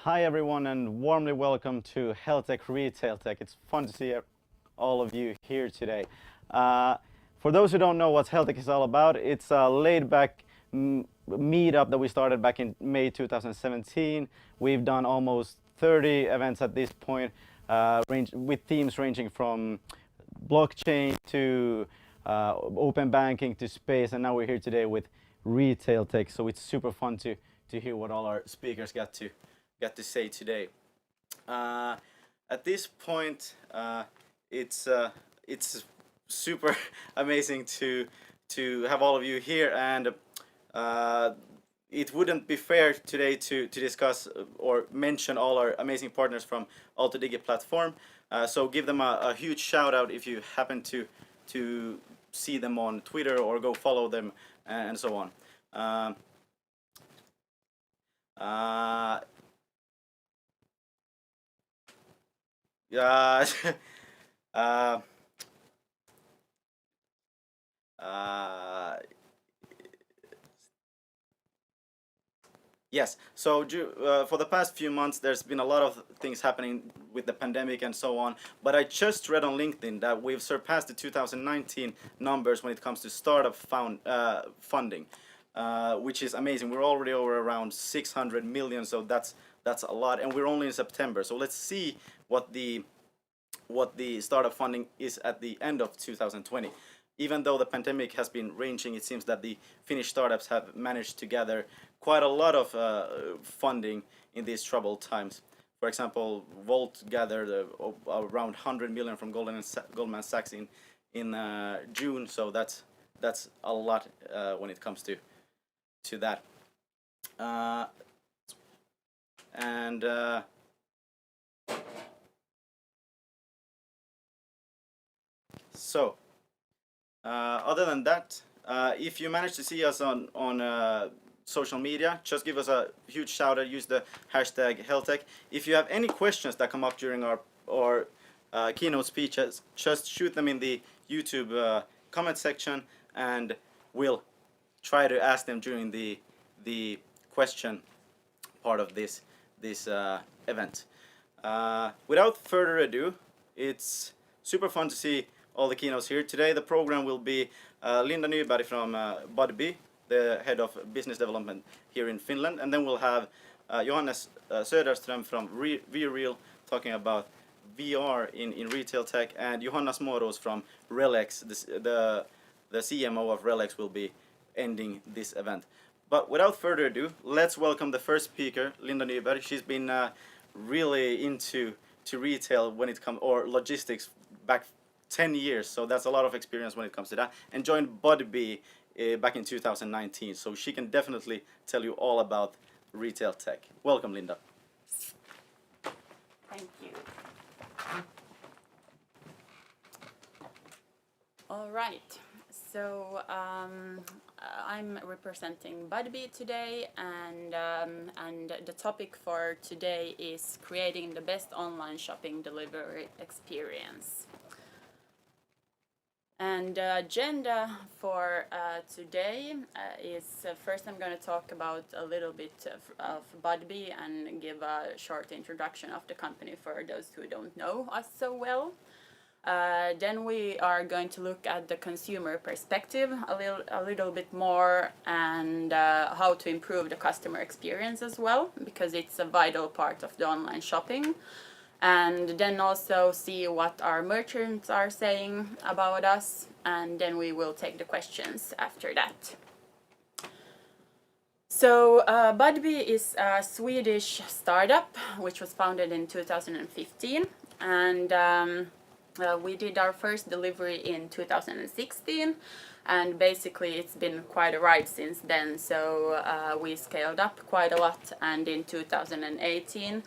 Hi everyone and warmly welcome to Hel Tech Retail Tech. It's fun to see all of you here today. For those who don't know what Hel Tech is all about, it's a laid-back meetup that we started back in May 2017. We've done almost 30 events at this point, with themes ranging from blockchain to open banking to space, and now we're here today with retail tech. So it's super fun to hear what all our speakers got to say today. At this point, it's super amazing to have all of you here, and it wouldn't be fair today to discuss or mention all our amazing partners from Altodigi platform. So give them a huge shout out if you happen to see them on Twitter or go follow them and so on. Yeah. uh, uh, Yes. So for the past few months, there's been a lot of things happening with the pandemic and so on. But I just read on LinkedIn that we've surpassed the 2019 numbers when it comes to startup funding, which is amazing. We're already over around 600 million, so that's a lot, and we're only in September. So let's see what the startup funding is at the end of 2020. Even though the pandemic has been ranging, it seems that the Finnish startups have managed to gather quite a lot of funding in these troubled times. For example, Volt gathered around 100 million from Goldman Sachs in June, so that's a lot when it comes to that. And so other than that, if you manage to see us on social media, just give us a huge shout out. Use the hashtag Hel Tech. If you have any questions that come up during our keynote speeches, just shoot them in the YouTube comment section, and we'll try to ask them during the question part of this event. Without further ado, it's super fun to see all the keynotes here. Today the program will be Linda Nyberg from Budbee, the head of business development here in Finland, and then we'll have Johannes Söderström from VReal talking about VR in retail tech, and Johanna Smoros from Relex, the CMO of Relex, will be ending this event. But without further ado, let's welcome the first speaker, Linda Nyberg. She's been really into retail when it comes, or logistics, back 10 years, so that's a lot of experience when it comes to that, and joined Budbee back in 2019, so she can definitely tell you all about retail tech. Welcome, Linda. Thank you. All right, so I'm representing Budbee today, and the topic for today is creating the best online shopping delivery experience. And the agenda for today is first I'm going to talk about a little bit of Budbee and give a short introduction of the company for those who don't know us so well. Then we are going to look at the consumer perspective a little bit more, and how to improve the customer experience as well, because it's a vital part of the online shopping. And then also see what our merchants are saying about us, and then we will take the questions after that. So Budbee is a Swedish startup which was founded in 2015, and we did our first delivery in 2016, and basically it's been quite a ride since then. So we scaled up quite a lot, and in 2018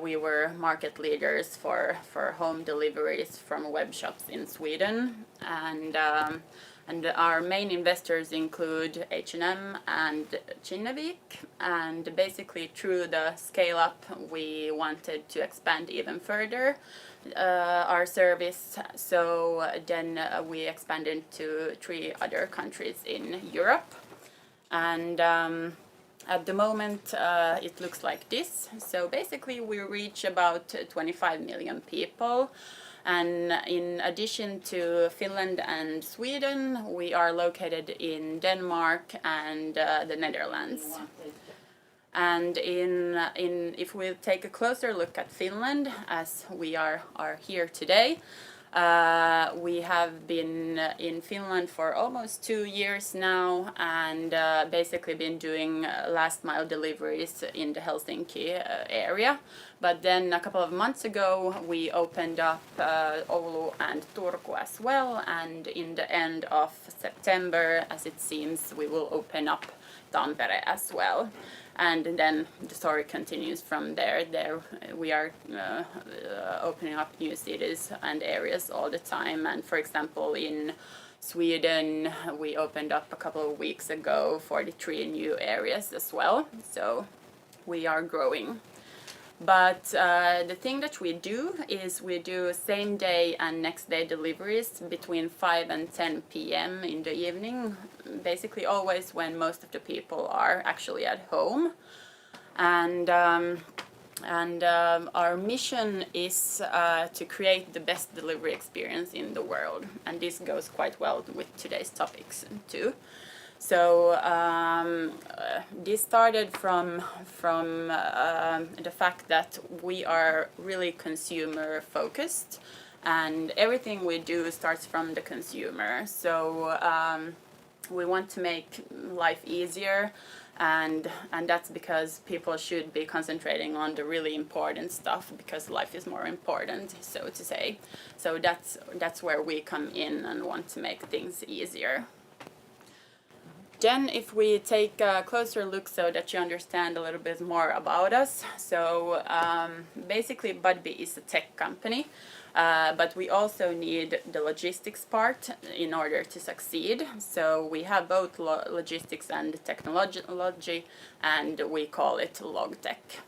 we were market leaders for home deliveries from web shops in Sweden, and our main investors include H&M and Kinnevik, and basically through the scale up we wanted to expand even further our service, so then we expanded to 3 other countries in Europe, and At the moment, it looks like this. So basically, we reach about 25 million people. And in addition to Finland and Sweden, we are located in Denmark and the Netherlands. And if we take a closer look at Finland, as we are here today, we have been in Finland for almost 2 years now, and basically been doing last mile deliveries in the Helsinki area. But then a couple of months ago, we opened up Oulu and Turku as well, and in the end of September, as it seems, we will open up Tampere as well. And then the story continues from there. There we are opening up new cities and areas all the time. And for example, in Sweden, we opened up a couple of weeks ago 43 new areas as well. So we are growing. But the thing that we do is we do same day and next day deliveries between 5 and 10 p.m. in the evening, basically always when most of the people are actually at home. And our mission is to create the best delivery experience in the world. And this goes quite well with today's topics too. So this started from the fact that we are really consumer focused, and everything we do starts from the consumer. So we want to make life easier, and that's because people should be concentrating on the really important stuff, because life is more important, so to say. So that's where we come in and want to make things easier. Then if we take a closer look so that you understand a little bit more about us. So basically Budbee is a tech company, but we also need the logistics part in order to succeed. So we have both logistics and technology, and we call it LogTech.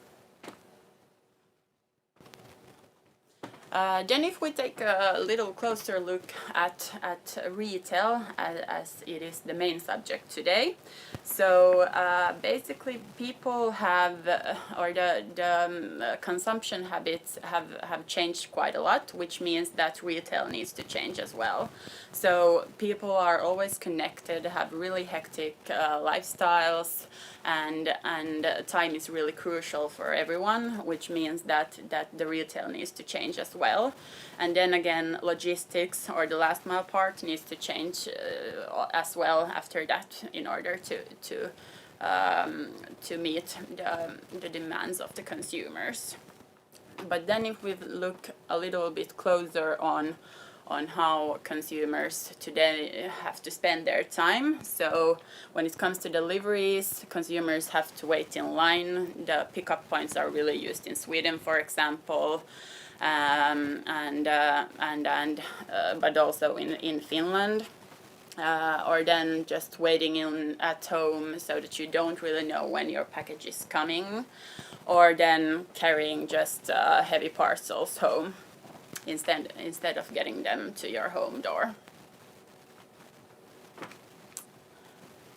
Then if we take a little closer look at retail, as it is the main subject today. So basically people have, or the consumption habits have changed quite a lot, which means that retail needs to change as well. So people are always connected, have really hectic lifestyles, and time is really crucial for everyone, which means that the retail needs to change as well. And then again, logistics, or the last mile part, needs to change as well after that in order to meet the demands of the consumers. But then if we look a little bit closer on how consumers today have to spend their time. So when it comes to deliveries, consumers have to wait in line. The pickup points are really used in Sweden, for example, but also in Finland. Or then just waiting in at home so that you don't really know when your package is coming, or then carrying just heavy parcels home instead of getting them to your home door.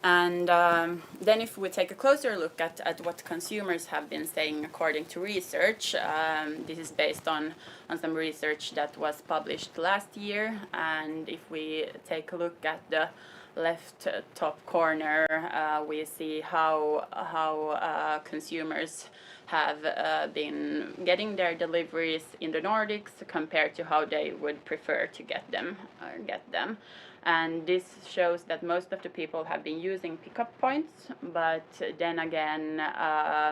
And then if we take a closer look at what consumers have been saying according to research, this is based on some research that was published last year. And if we take a look at the left top corner, we see how consumers have been getting their deliveries in the Nordics compared to how they would prefer to get them. And this shows that most of the people have been using pickup points, but then again,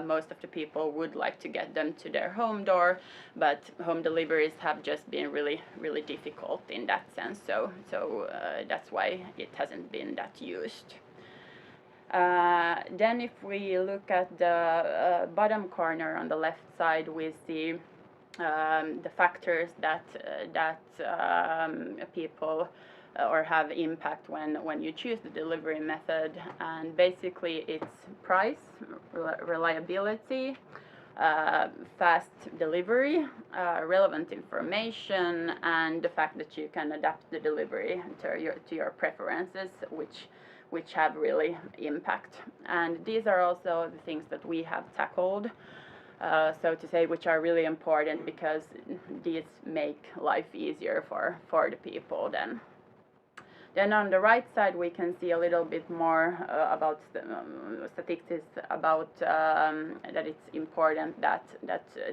most of the people would like to get them to their home door, but home deliveries have just been really, really difficult in that sense. So that's why it hasn't been that used. Then if we look at the bottom corner on the left side, we see the factors that people or have impact when you choose the delivery method. And basically it's price, reliability, fast delivery, relevant information, and the fact that you can adapt the delivery to your preferences, which have really impact. And these are also the things that we have tackled, so to say, which are really important because these make life easier for the people then. Then on the right side we can see a little bit more about statistics about that it's important that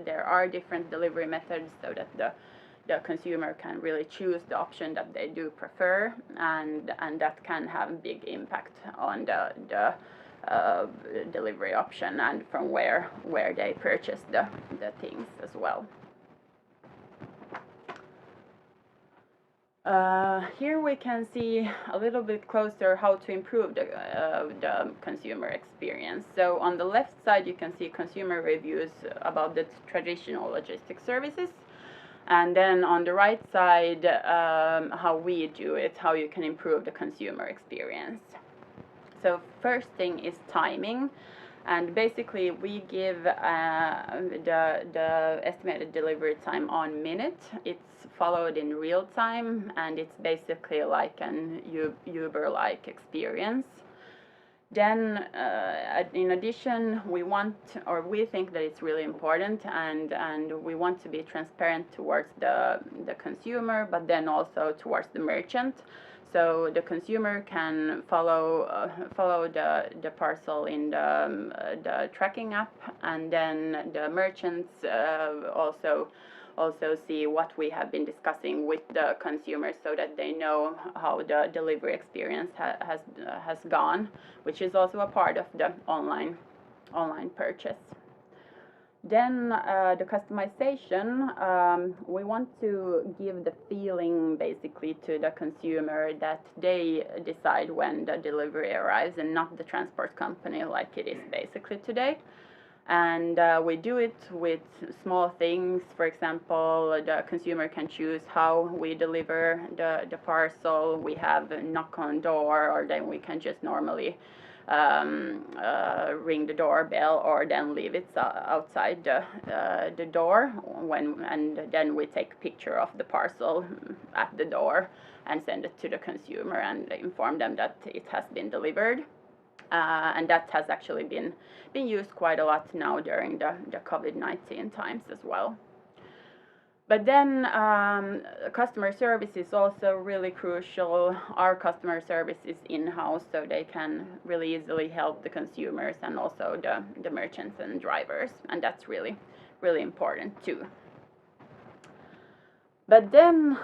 there are different delivery methods so that the consumer can really choose the option that they do prefer, and that can have a big impact on the delivery option and from where they purchase the things as well. Here we can see a little bit closer how to improve the consumer experience. So on the left side you can see consumer reviews about the traditional logistics services, and then on the right side how we do it, how you can improve the consumer experience. So first thing is timing. And basically we give the estimated delivery time on minute. It's followed in real time, and it's basically like an Uber-like experience. Then in addition, we think that it's really important, and we want to be transparent towards the consumer, but then also towards the merchant. So the consumer can follow the parcel in the tracking app, and then the merchants also see what we have been discussing with the consumers, so that they know how the delivery experience has gone, which is also a part of the online purchase. Then the customization, we want to give the feeling basically to the consumer that they decide when the delivery arrives and not the transport company like it is basically today. And we do it with small things. For example, the consumer can choose how we deliver the parcel. We have a knock on door, or then we can just normally ring the doorbell, or then leave it outside the door and then we take a picture of the parcel at the door and send it to the consumer and inform them that it has been delivered. And that has actually been used quite a lot now during the COVID-19 times as well. But then customer service is also really crucial. Our customer service is in-house, so they can really easily help the consumers and also the merchants and drivers, and that's really, really important too. But then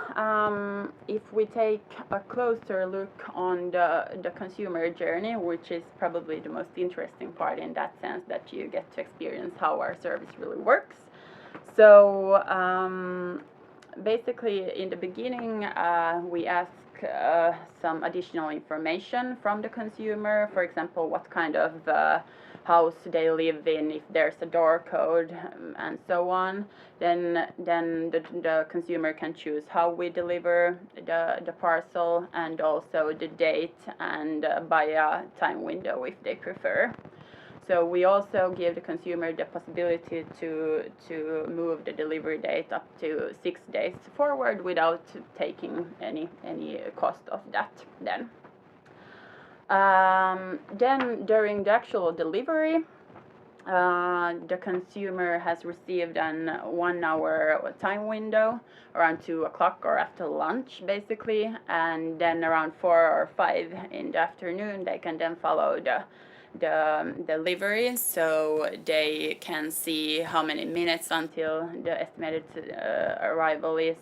if we take a closer look on the consumer journey, which is probably the most interesting part in that sense, that you get to experience how our service really works. So basically in the beginning we ask some additional information from the consumer, for example what kind of house they live in, if there's a door code, and so on. Then the consumer can choose how we deliver the parcel, and also the date, and by a time window if they prefer. So we also give the consumer the possibility to move the delivery date up to 6 days forward without taking any cost of that then. Then during the actual delivery, the consumer has received an 1 hour time window around 2 o'clock or after lunch basically, and then around 4 or 5 in the afternoon they can then follow the delivery, so they can see how many minutes until the estimated arrival is,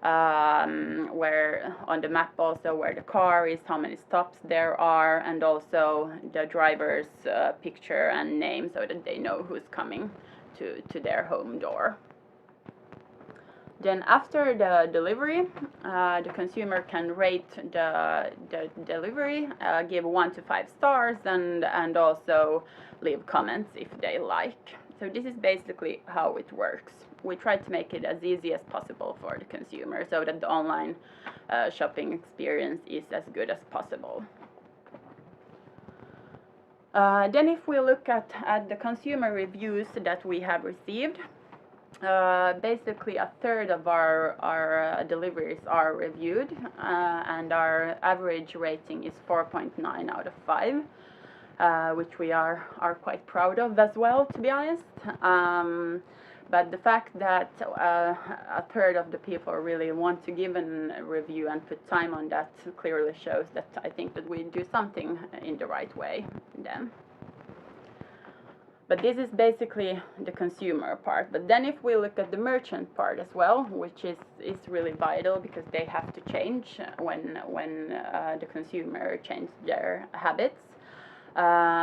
where on the map also where the car is, how many stops there are, and also the driver's picture and name, so that they know who's coming to their home door. Then after the delivery, the consumer can rate the delivery, give 1 to 5 stars, and also leave comments if they like. So this is basically how it works. We try to make it as easy as possible for the consumer, so that the online shopping experience is as good as possible. Then if we look at the consumer reviews that we have received, basically a third of our deliveries are reviewed, and our average rating is 4.9 out of 5, which we are quite proud of as well, to be honest. But the fact that a third of the people really want to give a review and put time on that clearly shows that I think that we do something in the right way then. But this is basically the consumer part. But then if we look at the merchant part as well, which is really vital because they have to change when the consumer change their habits.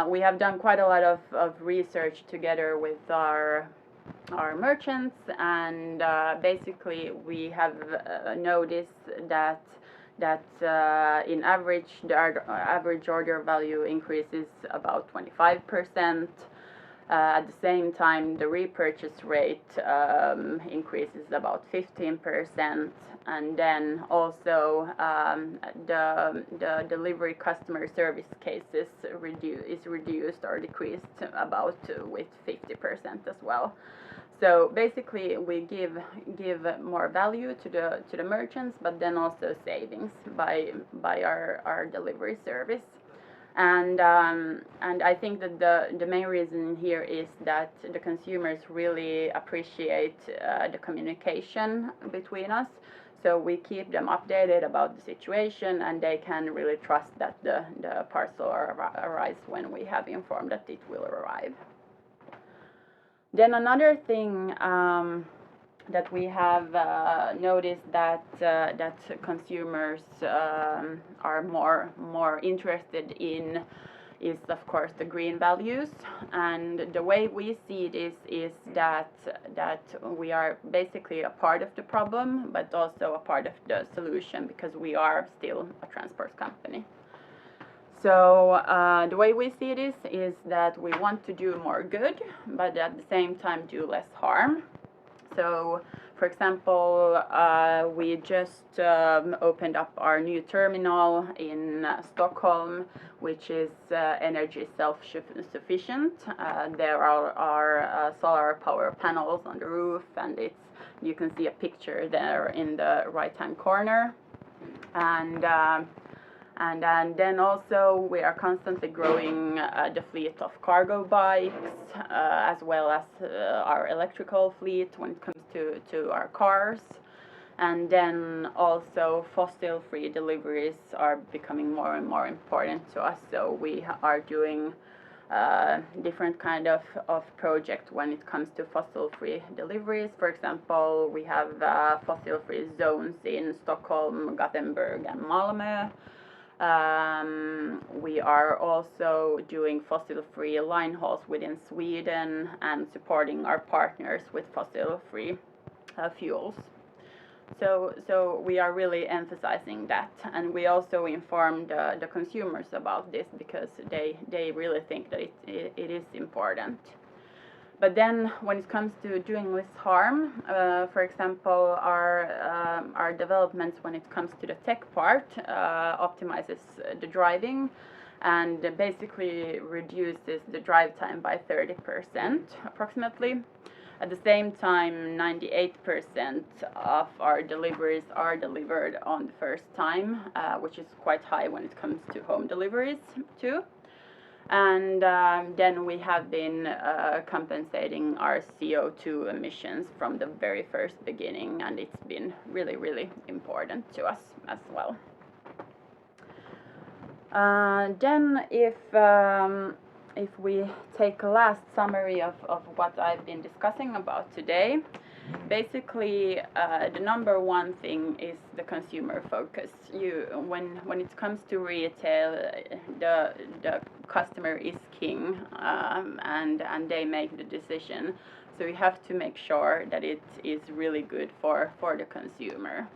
We have done quite a lot of research together with our merchants, and basically we have noticed that in average the average order value increases about 25%. At the same time, the repurchase rate increases about 15%, and then also the delivery customer service cases is reduced or decreased about with 50% as well. So basically, we give more value to the merchants, but then also savings by our delivery service. And I think that the main reason here is that the consumers really appreciate the communication between us. So we keep them updated about the situation, and they can really trust that the parcel arrives when we have informed that it will arrive. Then another thing that we have noticed that consumers are more interested in is of course the green values, and the way we see this is that we are basically a part of the problem but also a part of the solution because we are still a transport company. So the way we see this is that we want to do more good but at the same time do less harm. So, for example, we just opened up our new terminal in Stockholm, which is energy self-sufficient. There are solar power panels on the roof, and you can see a picture there in the right-hand corner. And then also we are constantly growing the fleet of cargo bikes as well as our electrical fleet when it comes to our cars. And then also fossil-free deliveries are becoming more and more important to us. So we are doing different kind of project when it comes to fossil-free deliveries. For example, we have fossil-free zones in Stockholm, Gothenburg and Malmö. We are also doing fossil-free line hauls within Sweden and supporting our partners with fossil-free fuels. So we are really emphasizing that, and we also informed the consumers about this because they really think that it is important. But then when it comes to doing less harm, for example, our developments when it comes to the tech part optimizes the driving and basically reduces the drive time by 30% approximately. At the same time, 98% of our deliveries are delivered on the first time, which is quite high when it comes to home deliveries too. And then we have been compensating our CO2 emissions from the very first beginning, and it's been really, really important to us as well. Then if we take a last summary of what I've been discussing about today, basically the number one thing is the consumer focus. When it comes to retail, the customer is king, and they make the decision. So you have to make sure that it is really good for the consumer.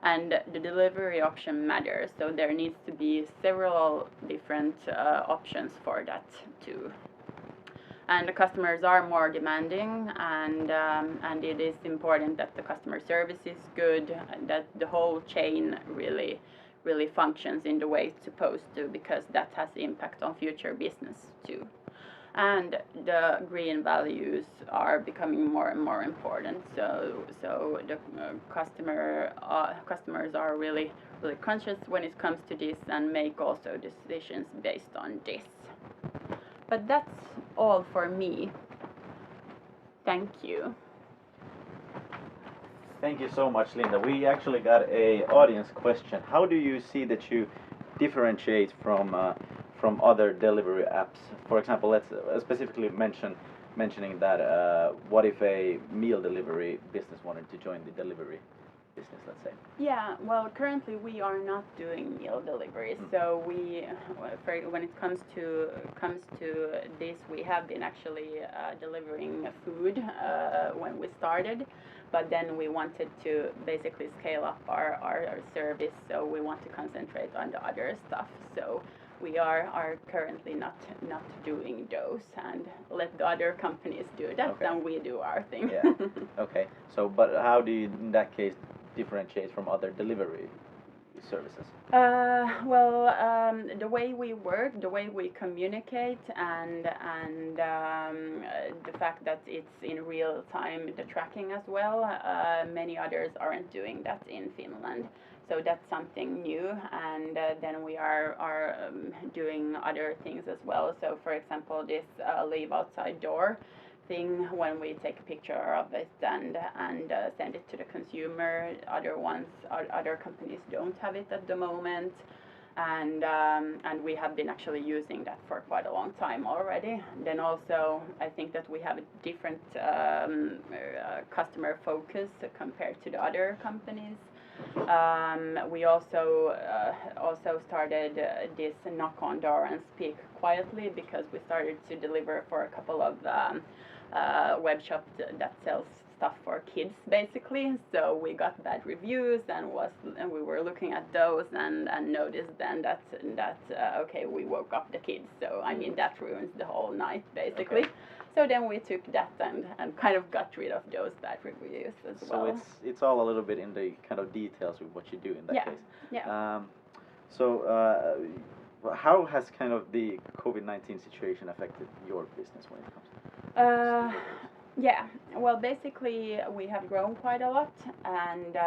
And the delivery option matters, so there needs to be several different options for that too. And the customers are more demanding, and it is important that the customer service is good, and that the whole chain really functions in the way it's supposed to, because that has impact on future business too. and the green values are becoming more and more important. So the customers are really conscious when it comes to this and make also decisions based on this. But that's all for me. Thank you. Thank you so much, Linda. We actually got a audience question. How do you see that you differentiate from other delivery apps? For example, let's specifically mentioning that what if a meal delivery business wanted to join the delivery business, let's say? Yeah, well, currently we are not doing meal deliveries. So when it comes to this, we have been actually delivering food when we started, but then we wanted to basically scale up our service. So we want to concentrate on the other stuff. So we are currently not doing those and let the other companies do that, Okay. and we do our thing. Yeah. Okay. So, but how do you, in that case, differentiate from other delivery services? The way we work, the way we communicate, and the fact that it's in real time, the tracking as well. Many others aren't doing that in Finland, so that's something new. And then we are doing other things as well. So, for example, this leave outside door thing, when we take a picture of it and send it to the consumer. Other companies don't have it at the moment, and we have been actually using that for quite a long time already. Then also, I think that we have a different customer focus compared to the other companies. We also started this knock on door and speak quietly, because we started to deliver for a couple of web shops that sells stuff for kids basically. So we got bad reviews and we were looking at those and noticed then that okay, we woke up the kids. So I mean, that ruins the whole night basically. Okay. So then we took that and kind of got rid of those bad reviews as well. So it's all a little bit in the kind of details with what you do in that case. Yeah. How has kind of the COVID-19 situation affected your business when it comes to Yeah, well, basically we have grown quite a lot, and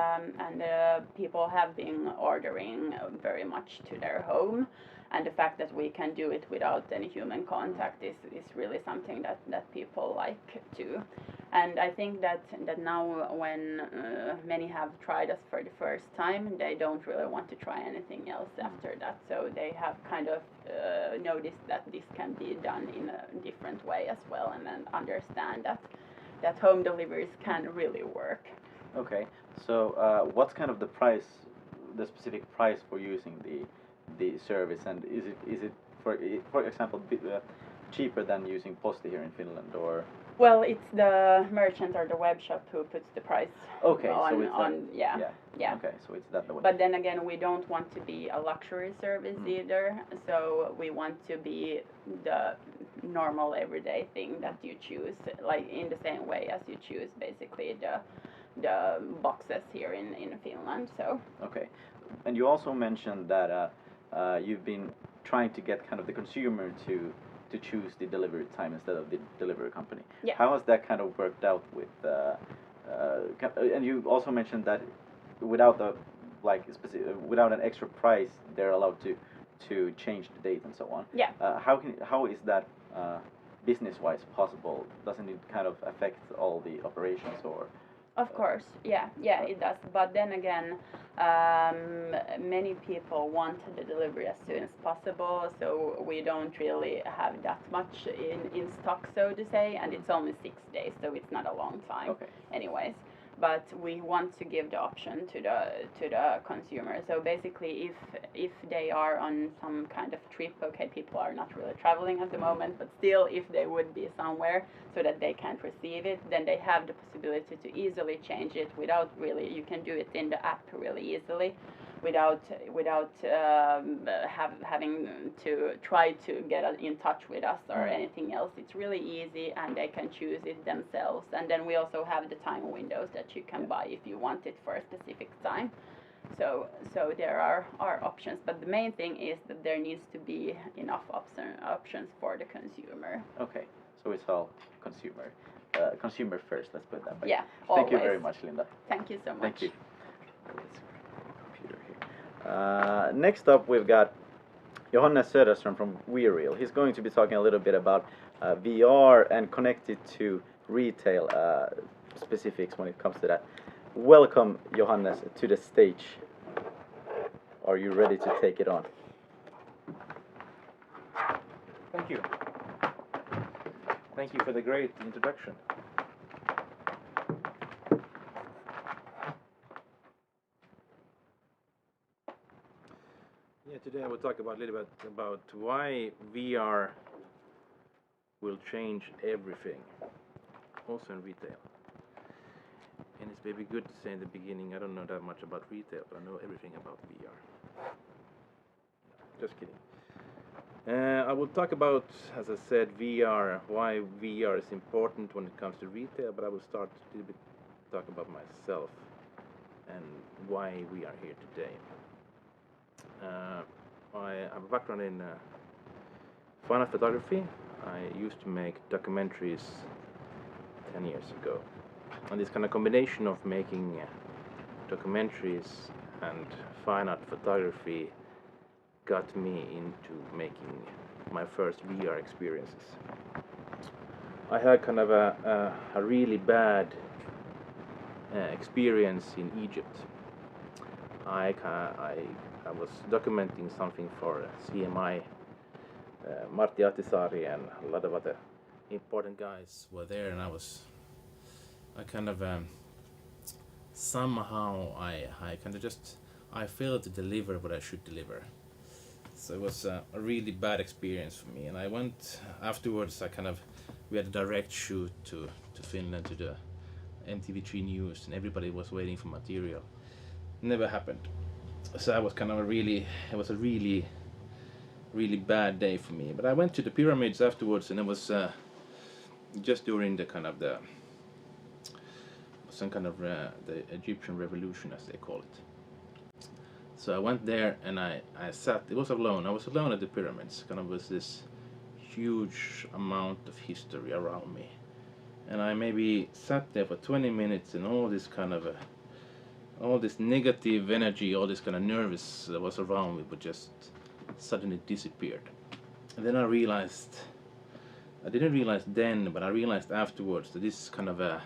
people have been ordering very much to their home, and the fact that we can do it without any human contact is really something that people like too. And I think that now when many have tried us for the first time, they don't really want to try anything else after that. So they have kind of noticed that this can be done in a different way as well, and then understand that home deliveries can really work. Okay, so what's kind of the specific price for using the service, and is it for example cheaper than using Posti here in Finland, or? Well, it's the merchant or the web shop who puts the price Okay, on, so it's yeah. Okay, so it's that the way. But then again, we don't want to be a luxury service either, so we want to be the normal everyday thing that you choose, like in the same way as you choose basically the boxes here in Finland. So. Okay, and you also mentioned that you've been trying to get kind of the consumer to choose the delivery time instead of the delivery company. Yeah. How has that kind of worked out with? And you also mentioned that without without an extra price, they're allowed to change the date and so on. Yeah. How is that business-wise possible? Doesn't it kind of affect all the operations, or? Of course, yeah, it does. But then again, many people want the delivery as soon as possible, so we don't really have that much in stock, so to say, and it's only 6 days, so it's not a long time. Okay. Anyways. But we want to give the option to the consumer. So basically, if they are on some kind of trip, okay, people are not really traveling at the moment, but still, if they would be somewhere so that they can't receive it, then they have the possibility to easily change it without really. You can do it in the app really easily, without having to try to get in touch with us or anything else. It's really easy, and they can choose it themselves. And then we also have the time windows that you can buy if you want it for a specific time. so there are options, but the main thing is that there needs to be enough options for the consumer. Okay, so it's all consumer first. Let's put it that way. Yeah, Thank you always. very much, Linda. Thank you so much. Thank you. Computer here. Next up, we've got Johannes Söderström from WeReal. He's going to be talking a little bit about VR and connected to retail specifics when it comes to that. Welcome, Johannes, to the stage. Are you ready to take it on? Thank you. Thank you for the great introduction. Yeah, today I will talk about a little bit about why VR will change everything, also in retail. And it's maybe good to say in the beginning, I don't know that much about retail, but I know everything about VR. Just kidding. I will talk about, as I said, VR, why VR is important when it comes to retail, but I will start a little bit talk about myself and why we are here today. I have a background in fine art photography. I used to make documentaries 10 years ago. And this kind of combination of making documentaries and fine art photography got me into making my first VR experiences. I had kind of a really bad experience in Egypt. I was documenting something for CMI, Martti Ahtisaari and a lot of other important guys were there, and I kind of somehow I failed to deliver what I should deliver. So it was a really bad experience for me, and I went afterwards. We had a direct shoot to Finland, to the MTV3 News, and everybody was waiting for material. Never happened. So I was it was a really bad day for me. But I went to the pyramids afterwards, and it was just during the Egyptian revolution, as they call it. So I went there and I sat. I was alone at the pyramids. Was this huge amount of history around me, and I maybe sat there for 20 minutes, and all this negative energy, all this kind of nervous that was around me, but just suddenly disappeared. And then I didn't realize then, but I realized afterwards that this kind of a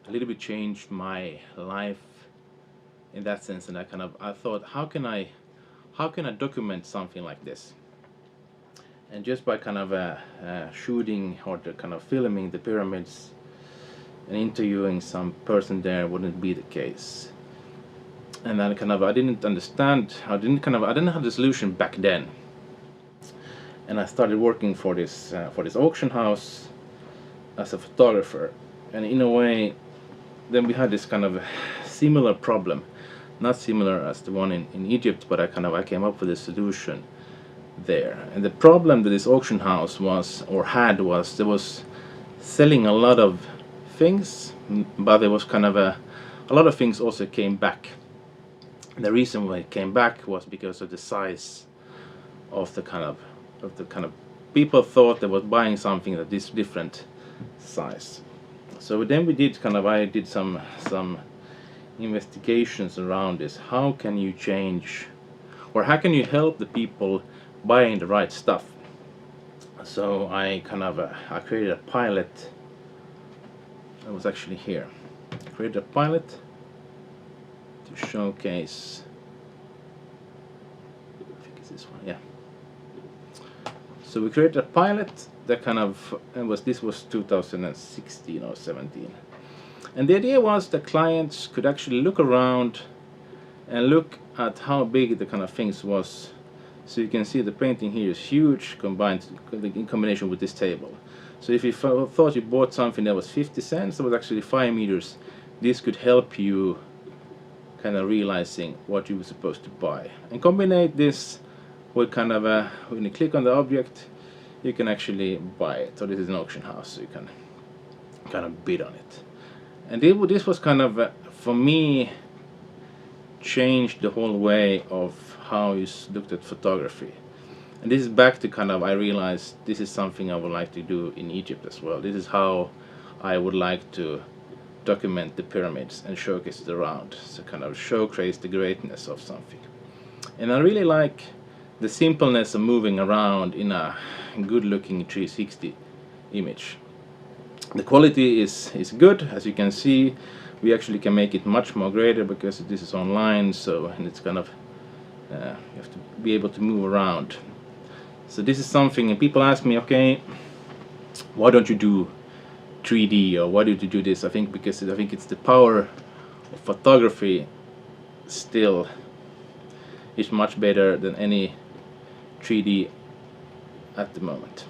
little bit changed my life in that sense. And I thought, how can I document something like this? And just by shooting or filming the pyramids and interviewing some person there wouldn't be the case. And then I didn't understand. I didn't have the solution back then. And I started working for this auction house as a photographer. And in a way, then we had this kind of similar problem, not similar as the one in Egypt, but I came up with a solution there. And the problem that this auction house was there was selling a lot of things, but there was a lot of things also came back. And the reason why it came back was because of the size of the people thought they was buying something that is different size. So then I did some investigations around this. How can you change, or how can you help the people buying the right stuff? So I created a pilot. It was actually here. I created a pilot to showcase. I think it's this one. Yeah. So we created a pilot that this was 2016 or 17. And the idea was that clients could actually look around and look at how big the things was. So you can see the painting here is huge in combination with this table. So if you thought you bought something that was 50 cents, that was actually 5 meters, this could help you realizing what you were supposed to buy. And combine this with when you click on the object, you can actually buy it. So this is an auction house, so you can bid on it. And this was for me changed the whole way of how you looked at photography. And this is back to kind of, I realized this is something I would like to do in Egypt as well. This is how I would like to document the pyramids and showcase it around. So kind of showcase the greatness of something. And I really like the simpleness of moving around in a good looking 360 image. The quality is good, as you can see. We actually can make it much more greater because this is online, so, and it's kind of you have to be able to move around. So this is something, and people ask me, okay, why don't you do 3D, or why do you do this? I think because I think it's the power of photography still is much better than any 3D at the moment.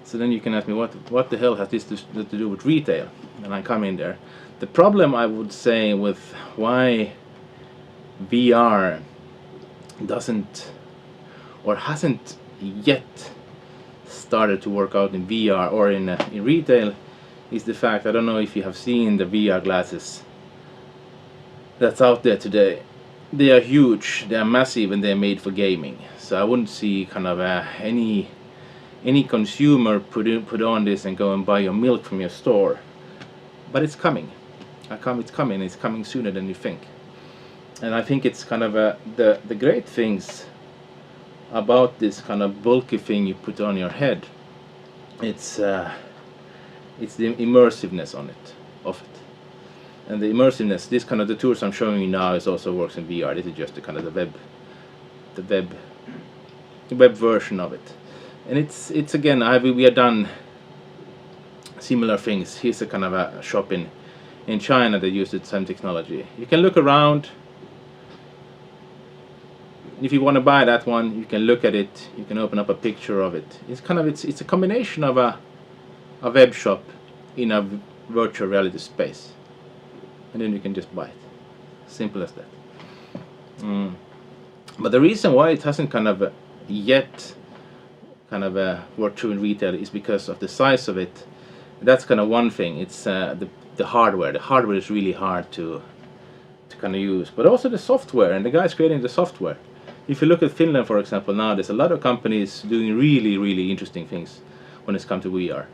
So then you can ask me, what the hell has this to do with retail? And I come in there. The problem, I would say, with why VR doesn't or hasn't yet started to work out in VR or in retail is the fact, I don't know if you have seen the VR glasses that's out there today. They are huge, they are massive, and they're made for gaming. So I wouldn't see kind of any consumer put on this and go and buy your milk from your store. But it's coming. It's coming sooner than you think. And I think it's kind of the great things about this kind of bulky thing you put on your head. It's the immersiveness of it. And the immersiveness, this kind of the tools I'm showing you now is also works in VR. This is just the kind of the web version of it. And it's again, we have done similar things. Here's a kind of a shop in China that used the same technology. You can look around. If you want to buy that one, you can look at it. You can open up a picture of it. It's a combination of a web shop in a virtual reality space, and then you can just buy it. Simple as that. But the reason why it hasn't kind of yet kind of worked through in retail is because of the size of it. That's kind of one thing. It's the hardware. The hardware is really hard to kind of use, but also the software and the guys creating the software. If you look at Finland, for example, now there's a lot of companies doing really, really interesting things when it's come to VR.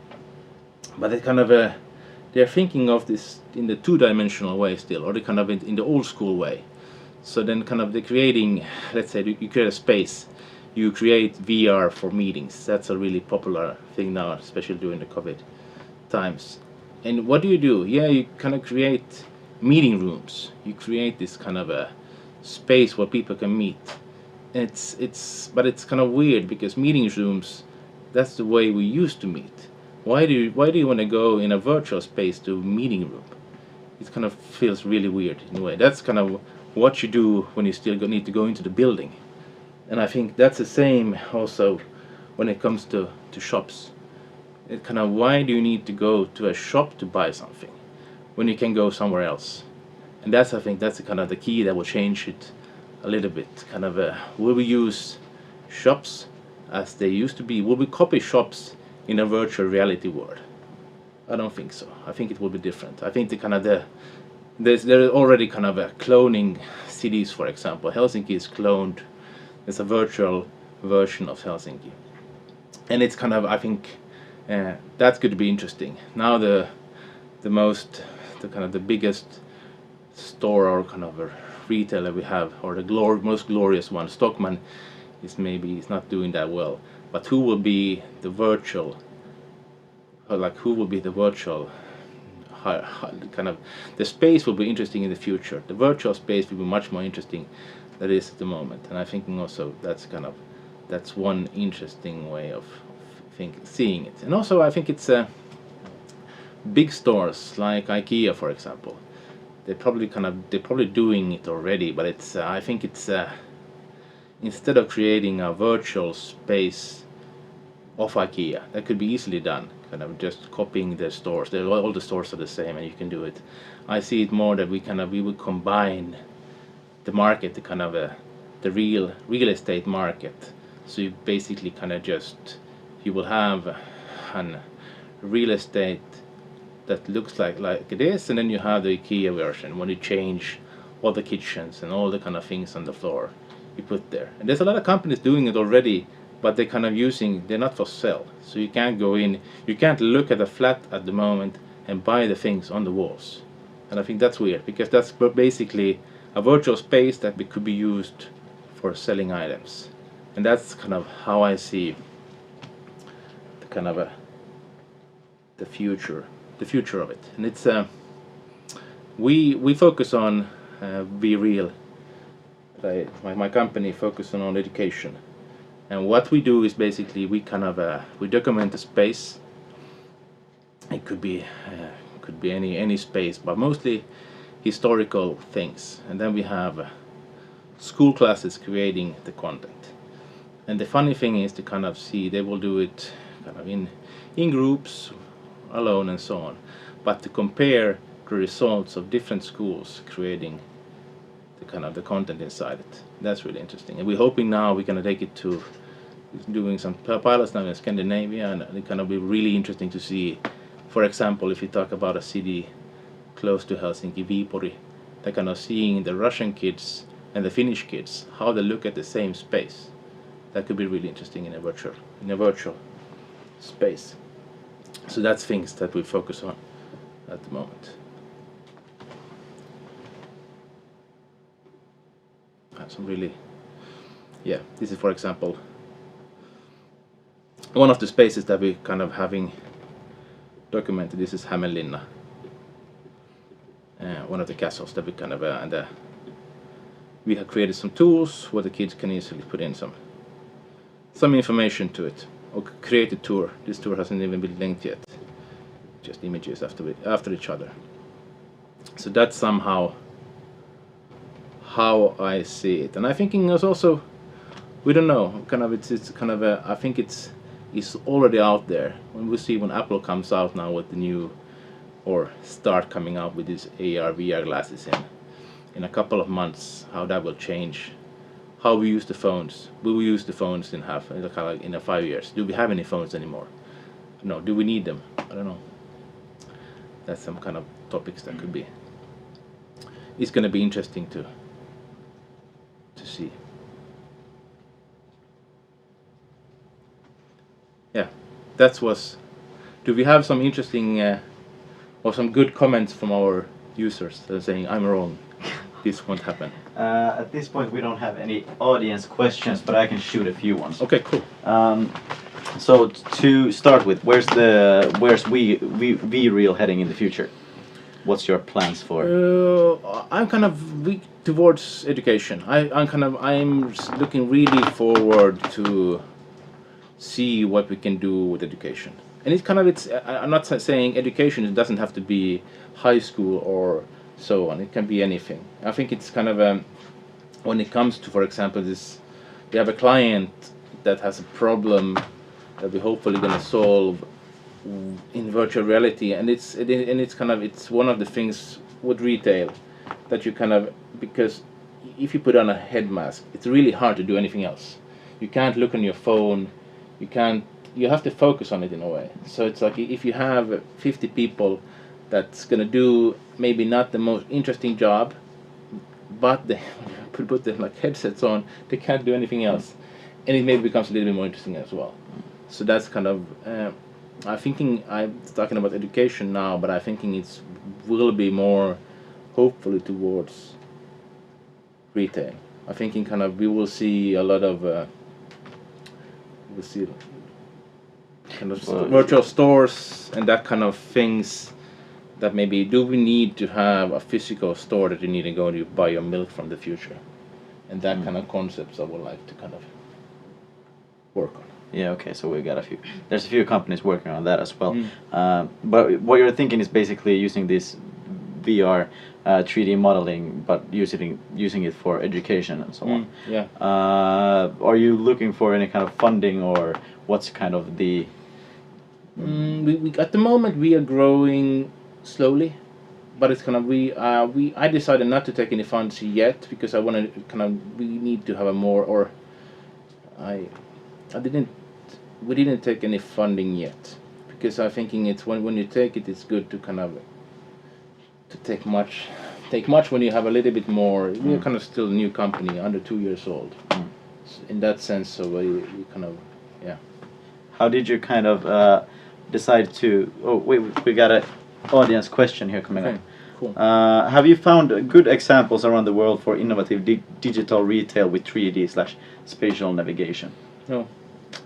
But they kind of they're thinking of this in the two-dimensional way still, or they kind of in the old school way. So then kind of they're creating, let's say you create a space, you create VR for meetings. That's a really popular thing now, especially during the COVID times. And what do? Yeah, you kind of create meeting rooms. You create this kind of a space where people can meet. But it's kind of weird because meeting rooms, that's the way we used to meet. Why do you want to go in a virtual space to a meeting room? It kind of feels really weird in a way. That's kind of what you do when you still need to go into the building. And I think that's the same also when it comes to shops. It kind of, why do you need to go to a shop to buy something when you can go somewhere else? And I think that's kind of the key that will change it a little bit. Kind of will we use shops as they used to be? Will we copy shops in a virtual reality world? I don't think so. I think it will be different. I think there are already kind of cloning cities, for example. Helsinki is cloned. There's a virtual version of Helsinki, and it's kind of, I think that's going to be interesting. Now the biggest store or kind of a retailer we have, or the most glorious one, Stockmann, is not doing that well. But who will be the virtual? Kind of the space will be interesting in the future. The virtual space will be much more interesting than it is at the moment. And I'm thinking also that's one interesting way of seeing it. And also I think it's big stores like IKEA, for example. They're probably doing it already, but I think it's instead of creating a virtual space of IKEA, that could be easily done. Kind of just copying their stores. All the stores are the same, and you can do it. I see it more that we would combine the market, the kind of the real estate market. So you basically kind of you will have a real estate that looks like this, and then you have the IKEA version when you change all the kitchens and all the kind of things on the floor you put there. And there's a lot of companies doing it already, but they're kind of they're not for sale. So you can't go in, you can't look at a flat at the moment and buy the things on the walls. And I think that's weird, because that's basically a virtual space that could be used for selling items. And that's kind of how I see the kind of the future of it. And it's we focus on Be Real. My company focuses on education, and what we do is basically we kind of we document the space. It could be any space, but mostly historical things. And then we have school classes creating the content. And the funny thing is to kind of see, they will do it kind of in groups, alone, and so on. But to compare the results of different schools creating the kind of the content inside it, that's really interesting. And we're hoping now we're gonna take it to doing some pilots now in Scandinavia, and it kind of be really interesting to see. For example, if you talk about a city close to Helsinki, Viipuri, they're kind of seeing the Russian kids and the Finnish kids, how they look at the same space. That could be really interesting in a virtual space. So that's things that we focus on at the moment. Some really, this is, for example, one of the spaces that we kind of having documented. This is Hämeenlinna, one of the castles that we kind of we have created some tools where the kids can easily put in some information to it, or create a tour. This tour hasn't even been linked yet, just images after each other. So that's somehow how I see it. And I think it's also, we don't know, kind of it's kind of I think it's already out there. When Apple comes out now with the new, or start coming out with these AR VR glasses in a couple of months, how that will change how we use the phones. Will we use the phones in 5 years? Do we have any phones anymore? No. Do we need them? I don't know. That's some kind of topics that could be. It's going to be interesting to see. Yeah, that was. Do we have some interesting or some good comments from our users that are saying I'm wrong, this won't happen? At this point, we don't have any audience questions, but I can shoot a few ones. Okay, cool. So to start with, where's Be Real heading in the future? What's your plans for? I'm kind of weak towards education. I'm looking really forward to see what we can do with education. And I'm not saying education doesn't have to be high school or so on. It can be anything. I think it's kind of when it comes to, for example, we have a client that has a problem that we're hopefully going to solve in virtual reality, and it's one of the things with retail that you because if you put on a head mask, it's really hard to do anything else. You can't look on your phone. You have to focus on it in a way. So it's like if you have 50 people that's gonna do maybe not the most interesting job, but they put their headsets on, they can't do anything else, and it maybe becomes a little bit more interesting as well. So that's kind of I'm talking about education now, but I'm thinking it will be more hopefully towards retail. I'm thinking we will see a lot of virtual stores and that kind of things. That maybe do we need to have a physical store that you need to go and buy your milk from the future, and that kind of concepts I would like to kind of work on. Yeah, okay, so we got there's a few companies working on that as well. But what you're thinking is basically using this VR 3D modeling, but using it for education and so on. Yeah. Are you looking for any kind of funding, or what's kind of the... we at the moment we are growing slowly, but it's I decided not to take any funds yet, because I want to we need to have a more, or we didn't take any funding yet, because I'm thinking it's when you take it, it's good to to take much take much when you have a little bit more. We're kind of still a new company, under 2 years old. In that sense, so we kind of, yeah. How did you kind of decide to? Oh, we got an audience question here coming Okay, up. cool. Have you found good examples around the world for innovative digital retail with 3D/spatial navigation? No.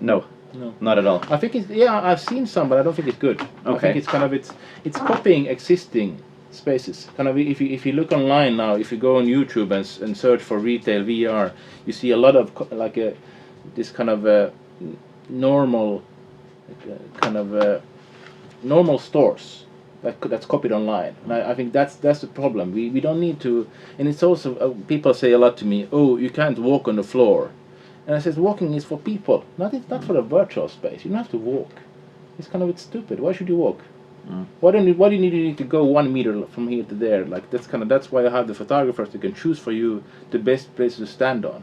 No, No. not at all. I think it's, yeah, I've seen some, but I don't think it's good. I Okay. think it's kind of it's copying existing spaces. Kind of if you look online now, if you go on YouTube and search for retail VR, you see a lot of this kind of normal kind of normal stores that's copied online. And I think that's the problem. We don't need to, and it's also people say a lot to me, oh, you can't walk on the floor. And I says walking is for people, not for a virtual space. You don't have to walk. It's kind of it's stupid. Why should you walk? Why do you need to go 1 meter from here to there? Like that's why I have the photographers that can choose for you the best place to stand on.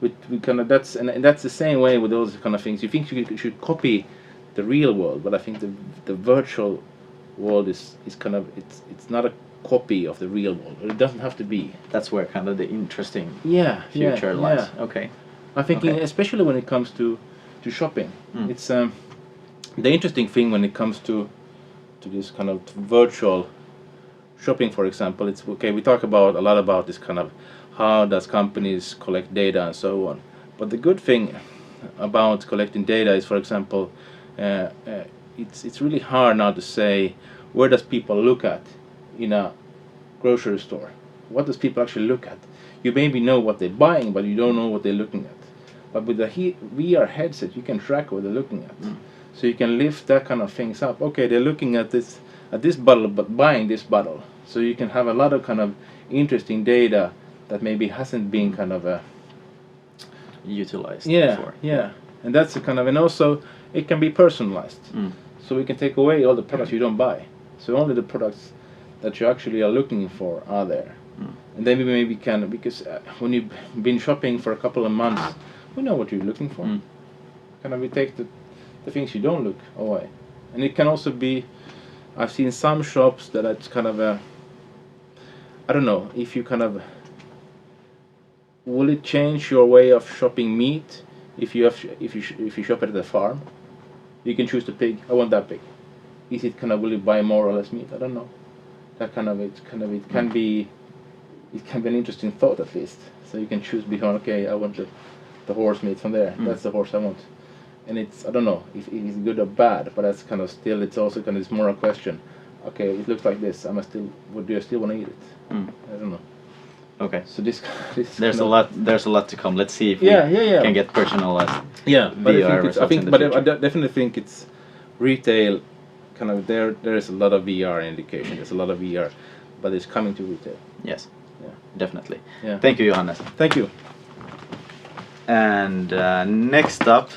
We kind of that's the same way with those kind of things. You think you should copy the real world, but I think the virtual world is kind of it's not a copy of the real world. It doesn't have to be. That's where kind of the interesting yeah, future lies. Okay. I think Okay. especially when it comes to shopping, it's the interesting thing when it comes to this kind of virtual shopping, for example. It's okay. We talk about a lot about this kind of how does companies collect data and so on. But the good thing about collecting data is, for example, it's really hard now to say where does people look at in a grocery store. What does people actually look at? You maybe know what they're buying, but you don't know what they're looking at. But with the VR headset, you can track what they're looking at. So you can lift that kind of things up. Okay, they're looking at this bottle, but buying this bottle. So you can have a lot of kind of interesting data that maybe hasn't been kind of Utilized yeah, before. yeah. And that's a kind of, and also it can be personalized. So we can take away all the products you don't buy. So only the products that you actually are looking for are there. And then we maybe can, because when you've been shopping for a couple of months, we know what you're looking for. Kind of we take the things you don't look away. And it can also be, I've seen some shops that it's kind of I don't know, if you kind of, will it change your way of shopping meat if you shop at the farm? You can choose the pig. I want that pig. Is it kind of, will you buy more or less meat? I don't know. That kind of it can be an interesting thought at least. So you can choose behind, okay, I want the horse meat from there. That's the horse I want. And it's, I don't know if it's good or bad, but that's kind of still, it's also kind of, it's more a question. Okay, it looks like this. Do I still want to eat it? I don't know. Okay. So this There's kind a lot to come. Let's see if we yeah. can get personalized. Yeah, but VR I think, in the but I future. definitely think it's retail. Kind of there is a lot of VR indication. There's a lot of VR, but it's coming to retail. Yes. Yeah. Definitely. Yeah. Thank you, Johannes. Thank you. And next up,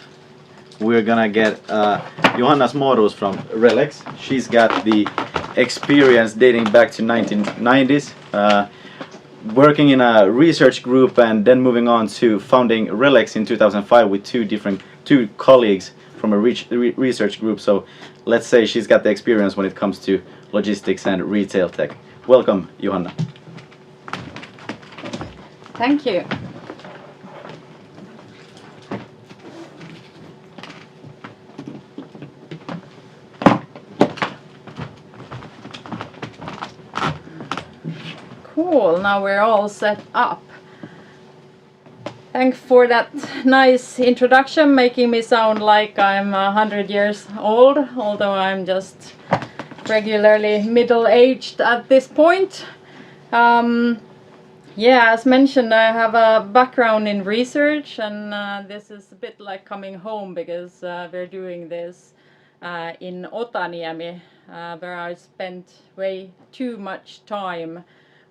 we're gonna get Johanna Morus from Relex. She's got the experience dating back to 1990s, working in a research group and then moving on to founding Relex in 2005 with two colleagues from a research group. So let's say she's got the experience when it comes to logistics and retail tech. Welcome, Johanna. Thank you. Cool, now we're all set up. Thanks for that nice introduction, making me sound like I'm 100 years old, although I'm just regularly middle-aged at this point. Yeah, as mentioned, I have a background in research, and this is a bit like coming home because we're doing this in Otaniemi, where I spent way too much time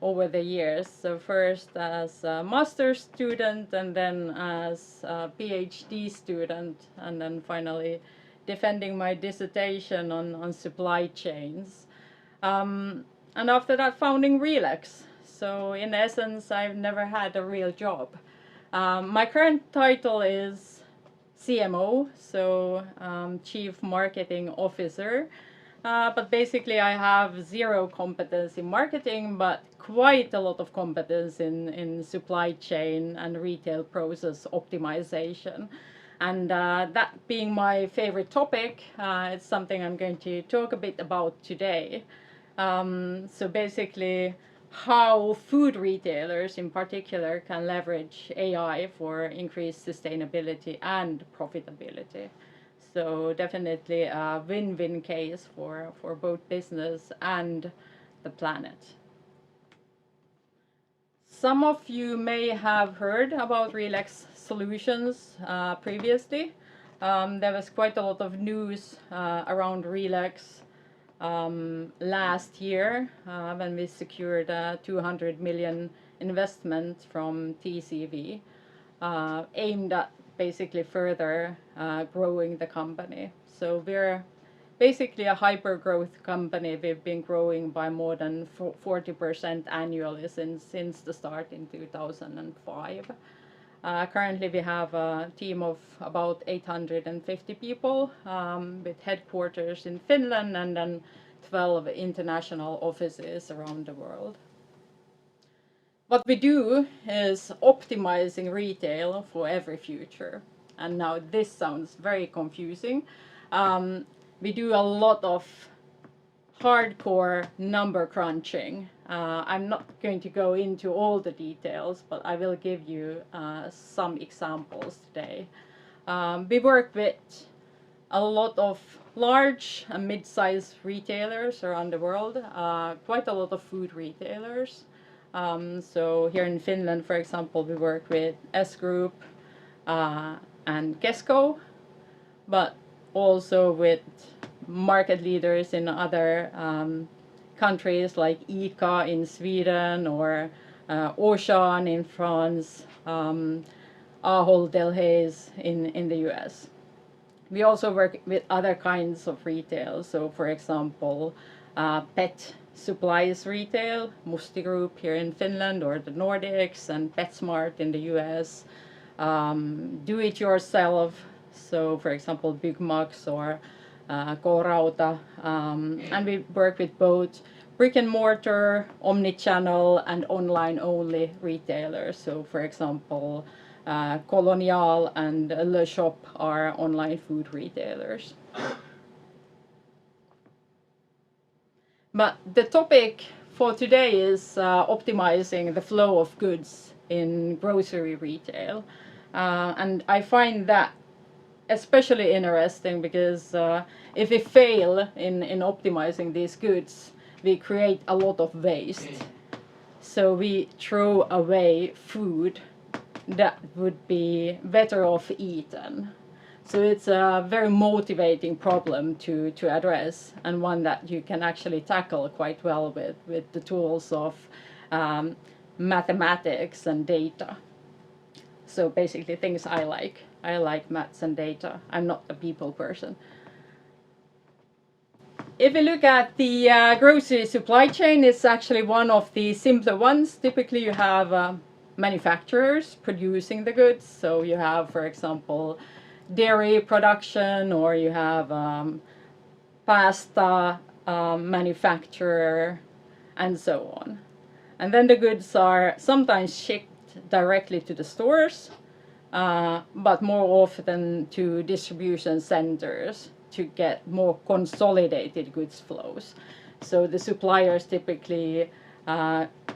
over the years. So first as a master's student, and then as a PhD student, and then finally defending my dissertation on supply chains. And after that, founding Relex. So in essence, I've never had a real job. My current title is CMO, so Chief Marketing Officer. but basically I have zero competence in marketing, but quite a lot of competence in supply chain and retail process optimization. And that being my favorite topic, it's something I'm going to talk a bit about today. So basically, how food retailers in particular can leverage AI for increased sustainability and profitability. So definitely a win-win case for both business and the planet. Some of you may have heard about Relex solutions previously. There was quite a lot of news around Relex last year when we secured a 200 million investment from TCV aimed at basically further growing the company. So we're basically a hyper growth company. We've been growing by more than 40% annually since the start in 2005. Currently we have a team of about 850 people with headquarters in Finland and then 12 international offices around the world. What we do is optimizing retail for every future. And now this sounds very confusing. We do a lot of hardcore number crunching. I'm not going to go into all the details, but I will give you some examples today. We work with a lot of large and mid-sized retailers around the world, quite a lot of food retailers. So here in Finland, for example, we work with S Group and Kesko, but also with market leaders in other countries like ICA in Sweden or Auchan in France, Ahold Delhaize in the US. We also work with other kinds of retail. So for example, pet supplies retail, Musti Group here in Finland or the Nordics, and PetSmart in the US. Do-it-yourself, so for example, Byggmax or K-Rauta. And we work with both brick and mortar, omni-channel, and online-only retailers. So for example, Colonial and Le Shop are online food retailers. But the topic for today is optimizing the flow of goods in grocery retail. And I find that especially interesting because if we fail in optimizing these goods, we create a lot of waste. So we throw away food that would be better off eaten. So it's a very motivating problem to address, and one that you can actually tackle quite well with the tools of mathematics and data. So basically things I like. I like maths and data. I'm not a people person. If we look at the grocery supply chain, it's actually one of the simpler ones. Typically you have manufacturers producing the goods. So you have, for example, dairy production, or you have pasta manufacturer, and so on. And then the goods are sometimes shipped directly to the stores, but more often to distribution centers to get more consolidated goods flows. So the suppliers typically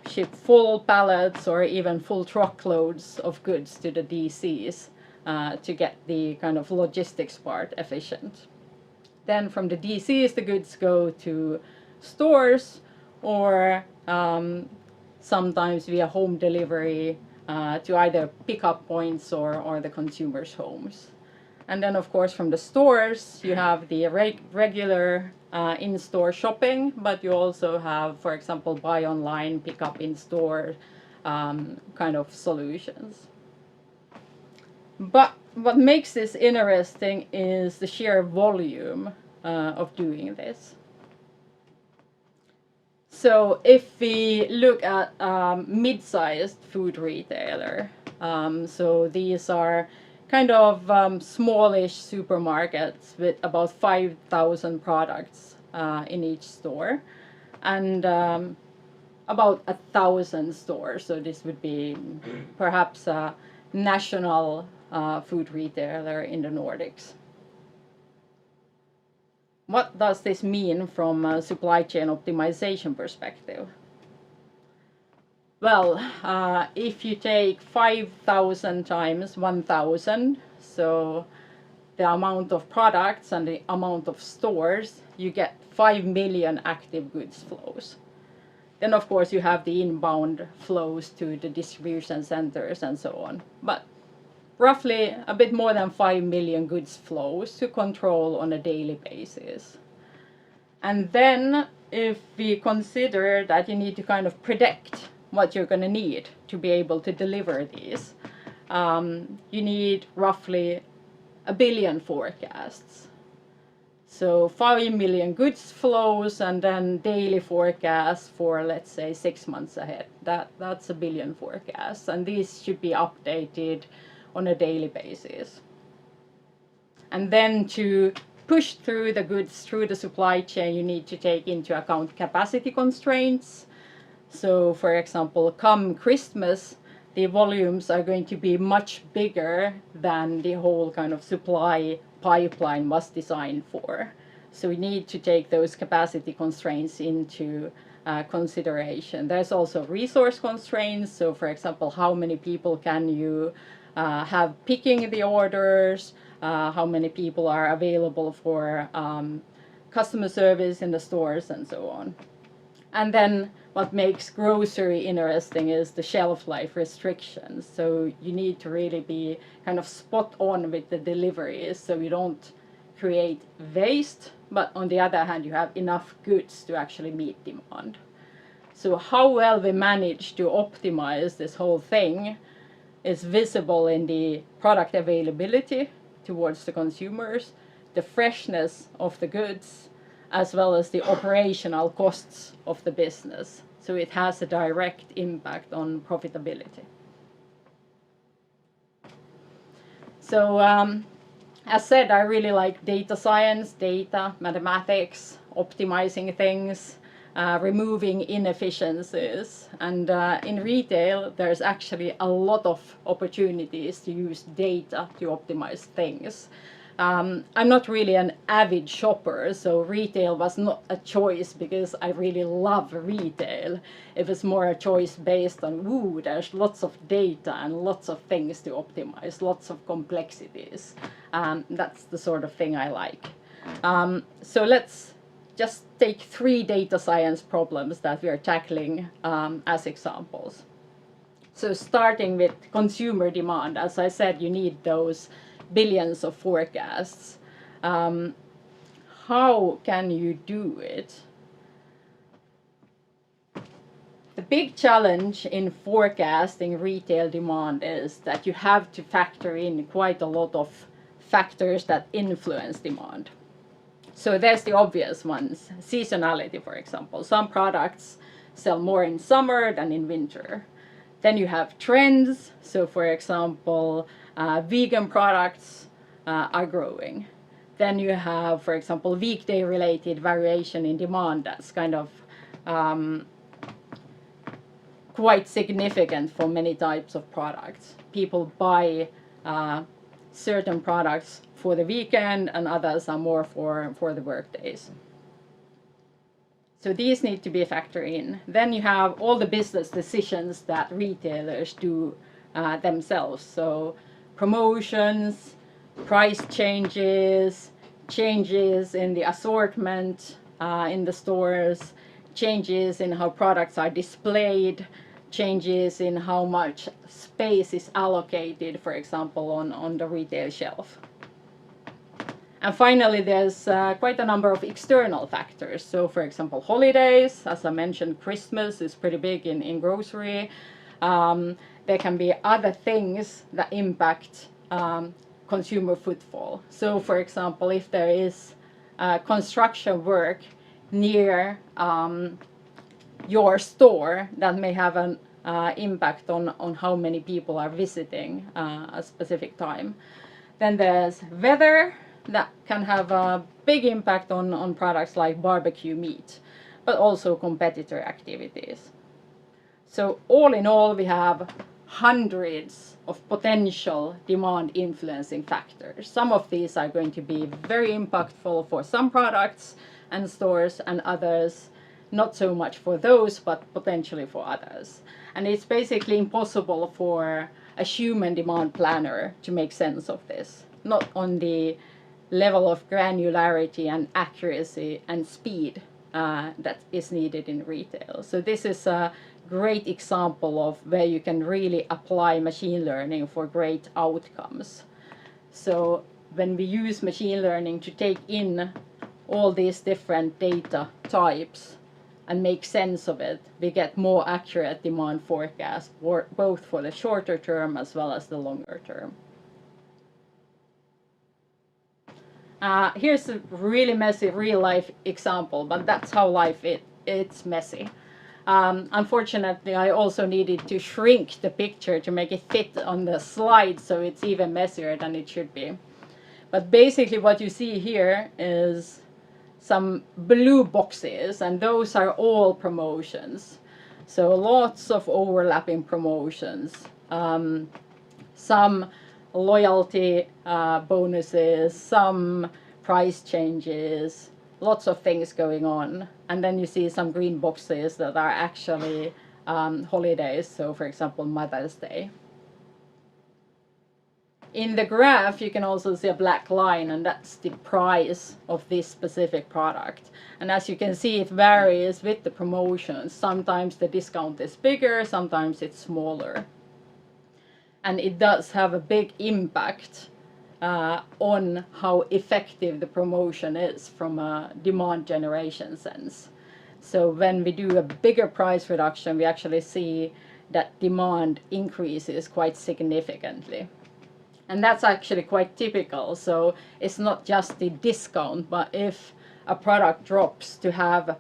ship full pallets or even full truckloads of goods to the DCs to get the kind of logistics part efficient. Then from the DCs, the goods go to stores or sometimes via home delivery to either pickup points or the consumers' homes. And then, of course, from the stores, you have the regular in-store shopping, but you also have, for example, buy online, pick up in-store kind of solutions. But what makes this interesting is the sheer volume of doing this. So if we look at mid-sized food retailer, so these are kind of smallish supermarkets with about 5,000 products in each store, and about 1,000 stores. So this would be perhaps a national food retailer in the Nordics. What does this mean from a supply chain optimization perspective? Well, if you take 5,000 times 1,000, so the amount of products and the amount of stores, you get 5 million active goods flows. Then of course you have the inbound flows to the distribution centers and so on. But roughly a bit more than 5 million goods flows to control on a daily basis. And then if we consider that you need to kind of predict what you're going to need to be able to deliver these, you need roughly 1 billion forecasts. So 5 million goods flows and then daily forecasts for, let's say, 6 months ahead. That's 1 billion forecasts, and these should be updated on a daily basis. And then to push through the goods through the supply chain, you need to take into account capacity constraints. So for example, come Christmas, the volumes are going to be much bigger than the whole kind of supply pipeline was designed for. So we need to take those capacity constraints into consideration. There's also resource constraints. So for example, how many people can you have picking the orders, how many people are available for customer service in the stores and so on. And then what makes grocery interesting is the shelf life restrictions. So you need to really be kind of spot on with the deliveries so you don't create waste, but on the other hand you have enough goods to actually meet demand. So how well we manage to optimize this whole thing is visible in the product availability towards the consumers, the freshness of the goods, as well as the operational costs of the business. So it has a direct impact on profitability. So as said, I really like data science, data, mathematics, optimizing things, removing inefficiencies. And in retail, there's actually a lot of opportunities to use data to optimize things. I'm not really an avid shopper, so retail was not a choice because I really love retail. It was more a choice based on, ooh, there's lots of data and lots of things to optimize, lots of complexities. That's the sort of thing I like. So let's just take 3 data science problems that we are tackling as examples. So starting with consumer demand, as I said, you need those billions of forecasts. How can you do it? The big challenge in forecasting retail demand is that you have to factor in quite a lot of factors that influence demand. So there's the obvious ones, seasonality, for example. Some products sell more in summer than in winter. Then you have trends. So for example, vegan products are growing. Then you have, for example, weekday related variation in demand that's kind of quite significant for many types of products. People buy certain products for the weekend and others are more for the work days. So these need to be factored in. Then you have all the business decisions that retailers do themselves. So promotions, price changes, changes in the assortment in the stores, changes in how products are displayed, changes in how much space is allocated, for example, on the retail shelf. And finally, there's quite a number of external factors. So for example, holidays, as I mentioned, Christmas is pretty big in grocery. There can be other things that impact consumer footfall. So for example, if there is construction work near your store, that may have an impact on how many people are visiting a specific time. Then there's weather. that can have a big impact on products like barbecue meat, but also competitor activities. So all in all, we have hundreds of potential demand influencing factors. Some of these are going to be very impactful for some products and stores, and others not so much for those, but potentially for others. And it's basically impossible for a human demand planner to make sense of this, not on the level of granularity and accuracy and speed that is needed in retail. So this is a great example of where you can really apply machine learning for great outcomes. So when we use machine learning to take in all these different data types and make sense of it, we get more accurate demand forecasts, both for the shorter term as well as the longer term. Here's a really messy real-life example, but that's how life it's messy. Unfortunately, I also needed to shrink the picture to make it fit on the slide, so it's even messier than it should be. But basically what you see here is some blue boxes, and those are all promotions. So lots of overlapping promotions. Some loyalty bonuses, some price changes, lots of things going on. And then you see some green boxes that are actually holidays, so for example Mother's Day. In the graph you can also see a black line, and that's the price of this specific product. And as you can see, it varies with the promotions. Sometimes the discount is bigger, sometimes it's smaller. And it does have a big impact on how effective the promotion is from a demand generation sense. So when we do a bigger price reduction, we actually see that demand increases quite significantly. And that's actually quite typical. So it's not just the discount, but if a product drops to have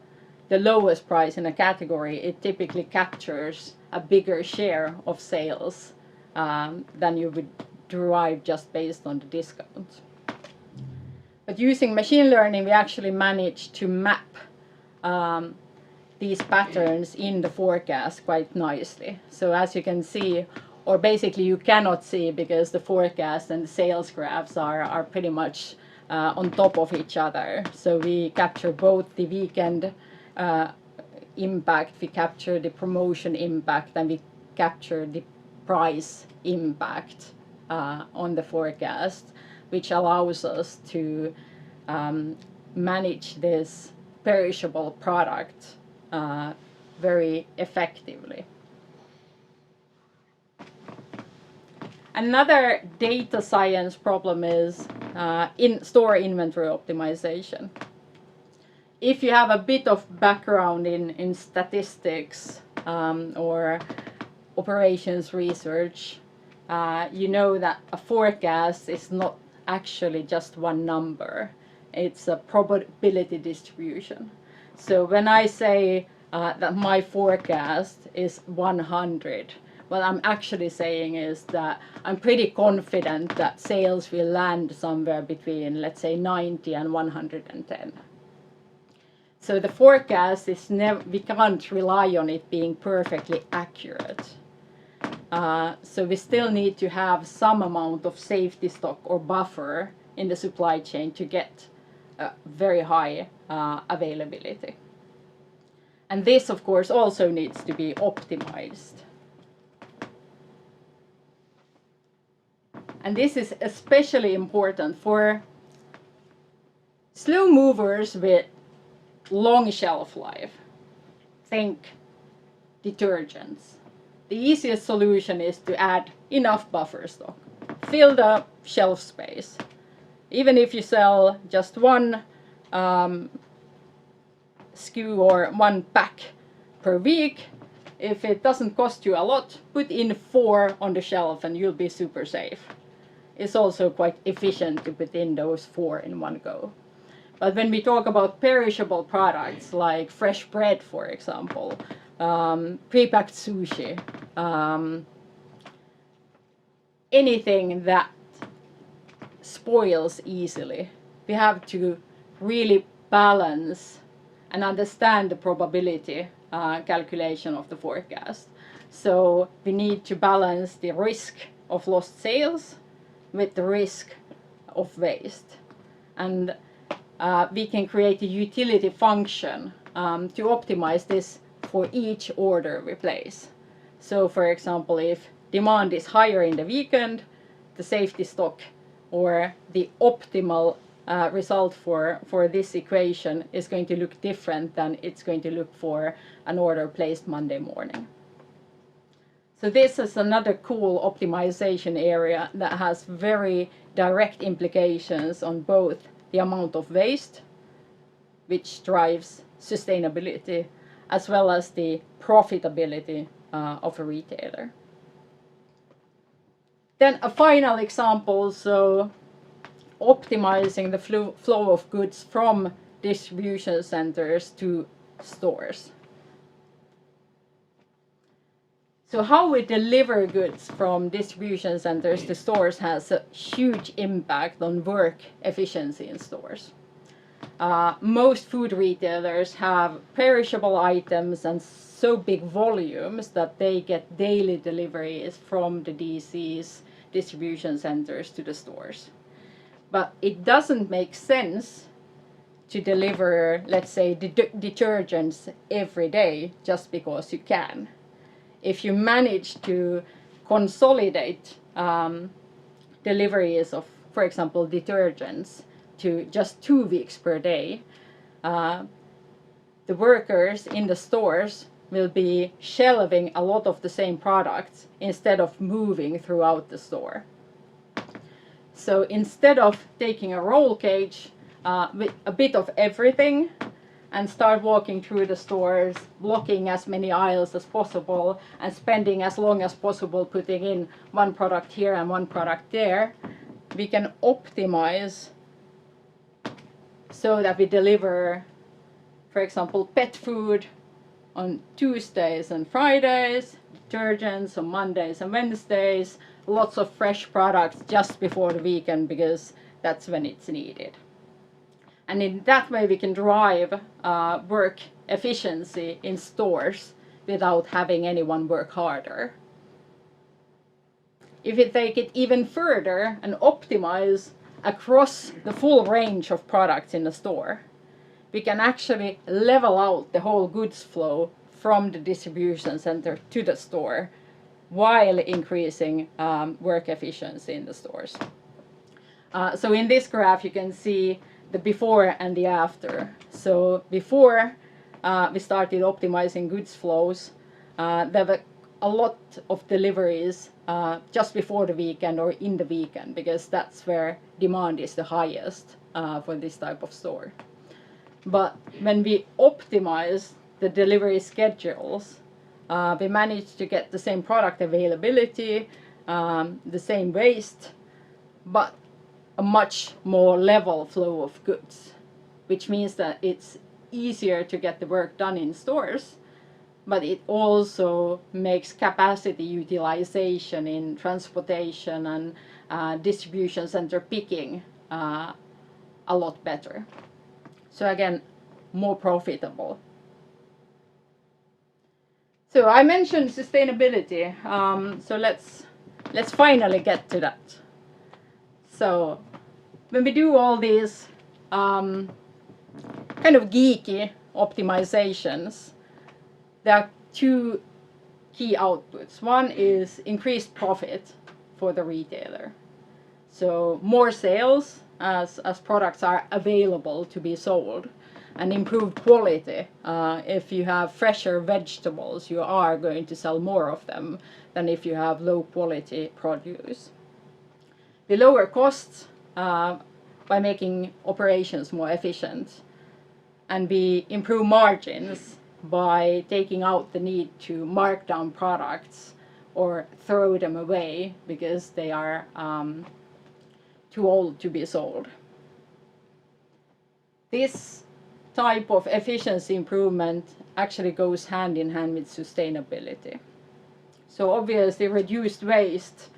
the lowest price in a category, it typically captures a bigger share of sales than you would derive just based on the discount. But using machine learning, we actually managed to map these patterns in the forecast quite nicely. So as you can see, or basically you cannot see, because the forecast and the sales graphs are pretty much on top of each other. So we capture both the weekend impact, we capture the promotion impact, and we capture the price impact on the forecast, which allows us to manage this perishable product very effectively. Another data science problem is in store inventory optimization. If you have a bit of background in statistics or operations research, you know that a forecast is not actually just one number. It's a probability distribution. So when I say that my forecast is 100, what I'm actually saying is that I'm pretty confident that sales will land somewhere between, let's say, 90 and 110. So the forecast is we can't rely on it being perfectly accurate. So we still need to have some amount of safety stock or buffer in the supply chain to get very high availability. And this, of course, also needs to be optimized. And this is especially important for slow movers with long shelf life. Think detergents. The easiest solution is to add enough buffer stock. Fill the shelf space. Even if you sell just one SKU or one pack per week, if it doesn't cost you a lot, put in 4 on the shelf and you'll be super safe. It's also quite efficient to put in those 4 in one go. But when we talk about perishable products like fresh bread, for example, pre-packed sushi, anything that spoils easily, we have to really balance and understand the probability calculation of the forecast. So we need to balance the risk of lost sales with the risk of waste. And we can create a utility function to optimize this for each order we place. So for example, if demand is higher in the weekend, the safety stock or the optimal result for this equation is going to look different than it's going to look for an order placed Monday morning. So this is another cool optimization area that has very direct implications on both the amount of waste, which drives sustainability, as well as the profitability of a retailer. Then a final example, so optimizing the flow of goods from distribution centers to stores. So how we deliver goods from distribution centers to stores has a huge impact on work efficiency in stores. Most food retailers have perishable items and so big volumes that they get daily deliveries from the DCs, distribution centers, to the stores. But it doesn't make sense to deliver, let's say, detergents every day just because you can. If you manage to consolidate deliveries of, for example, detergents to just 2 weeks per day, the workers in the stores will be shelving a lot of the same products instead of moving throughout the store. So instead of taking a roll cage with a bit of everything and start walking through the stores, blocking as many aisles as possible and spending as long as possible putting in one product here and one product there, we can optimize so that we deliver, for example, pet food on Tuesdays and Fridays, detergents on Mondays and Wednesdays, lots of fresh products just before the weekend because that's when it's needed. And in that way we can drive work efficiency in stores without having anyone work harder. If we take it even further and optimize across the full range of products in the store, we can actually level out the whole goods flow from the distribution center to the store while increasing work efficiency in the stores. So in this graph you can see the before and the after. So before we started optimizing goods flows, there were a lot of deliveries just before the weekend or in the weekend because that's where demand is the highest for this type of store. But when we optimize the delivery schedules, we managed to get the same product availability, the same waste, but a much more level flow of goods, which means that it's easier to get the work done in stores, but it also makes capacity utilization in transportation and distribution center picking a lot better. So again, more profitable. So I mentioned sustainability, so let's finally get to that. So when we do all these kind of geeky optimizations, there are 2 key outputs. One is increased profit for the retailer. So more sales as products are available to be sold, and improved quality. If you have fresher vegetables, you are going to sell more of them than if you have low quality produce. We lower costs by making operations more efficient, and we improve margins by taking out the need to mark down products or throw them away because they are too old to be sold. This type of efficiency improvement actually goes hand in hand with sustainability. So obviously reduced waste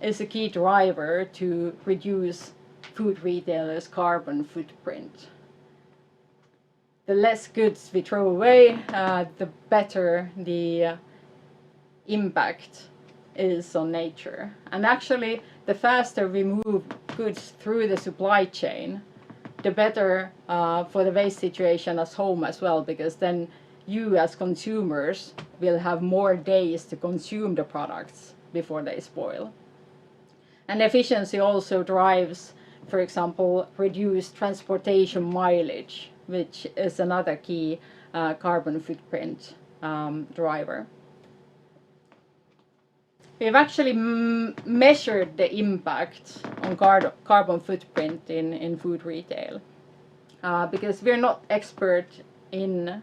is a key driver to reduce food retailers' carbon footprint. The less goods we throw away, the better the impact is on nature. And actually, the faster we move goods through the supply chain, the better for the waste situation at home as well, because then you as consumers will have more days to consume the products before they spoil. And efficiency also drives, for example, reduced transportation mileage, which is another key carbon footprint driver. We've actually measured the impact on carbon footprint in food retail because we're not expert in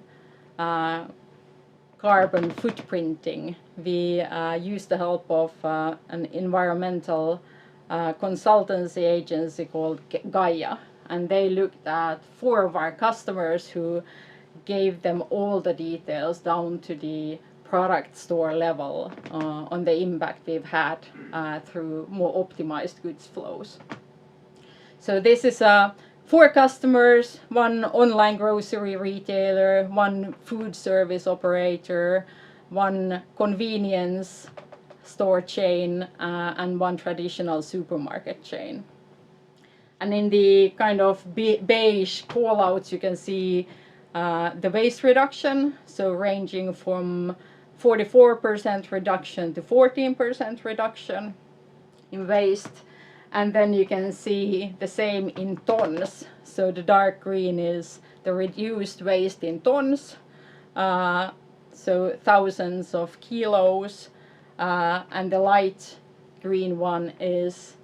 carbon footprinting. We use the help of an environmental consultancy agency called Gaia, and they looked at 4 of our customers who gave them all the details down to the product store level on the impact we've had through more optimized goods flows. So this is 4 customers, 1 online grocery retailer, 1 food service operator, 1 convenience store chain, and 1 traditional supermarket chain. And in the kind of beige callouts, you can see the waste reduction, so ranging from 44% reduction to 14% reduction in waste. And then you can see the same in tons. So the dark green is the reduced waste in tons, so thousands of kilos, and the light green one is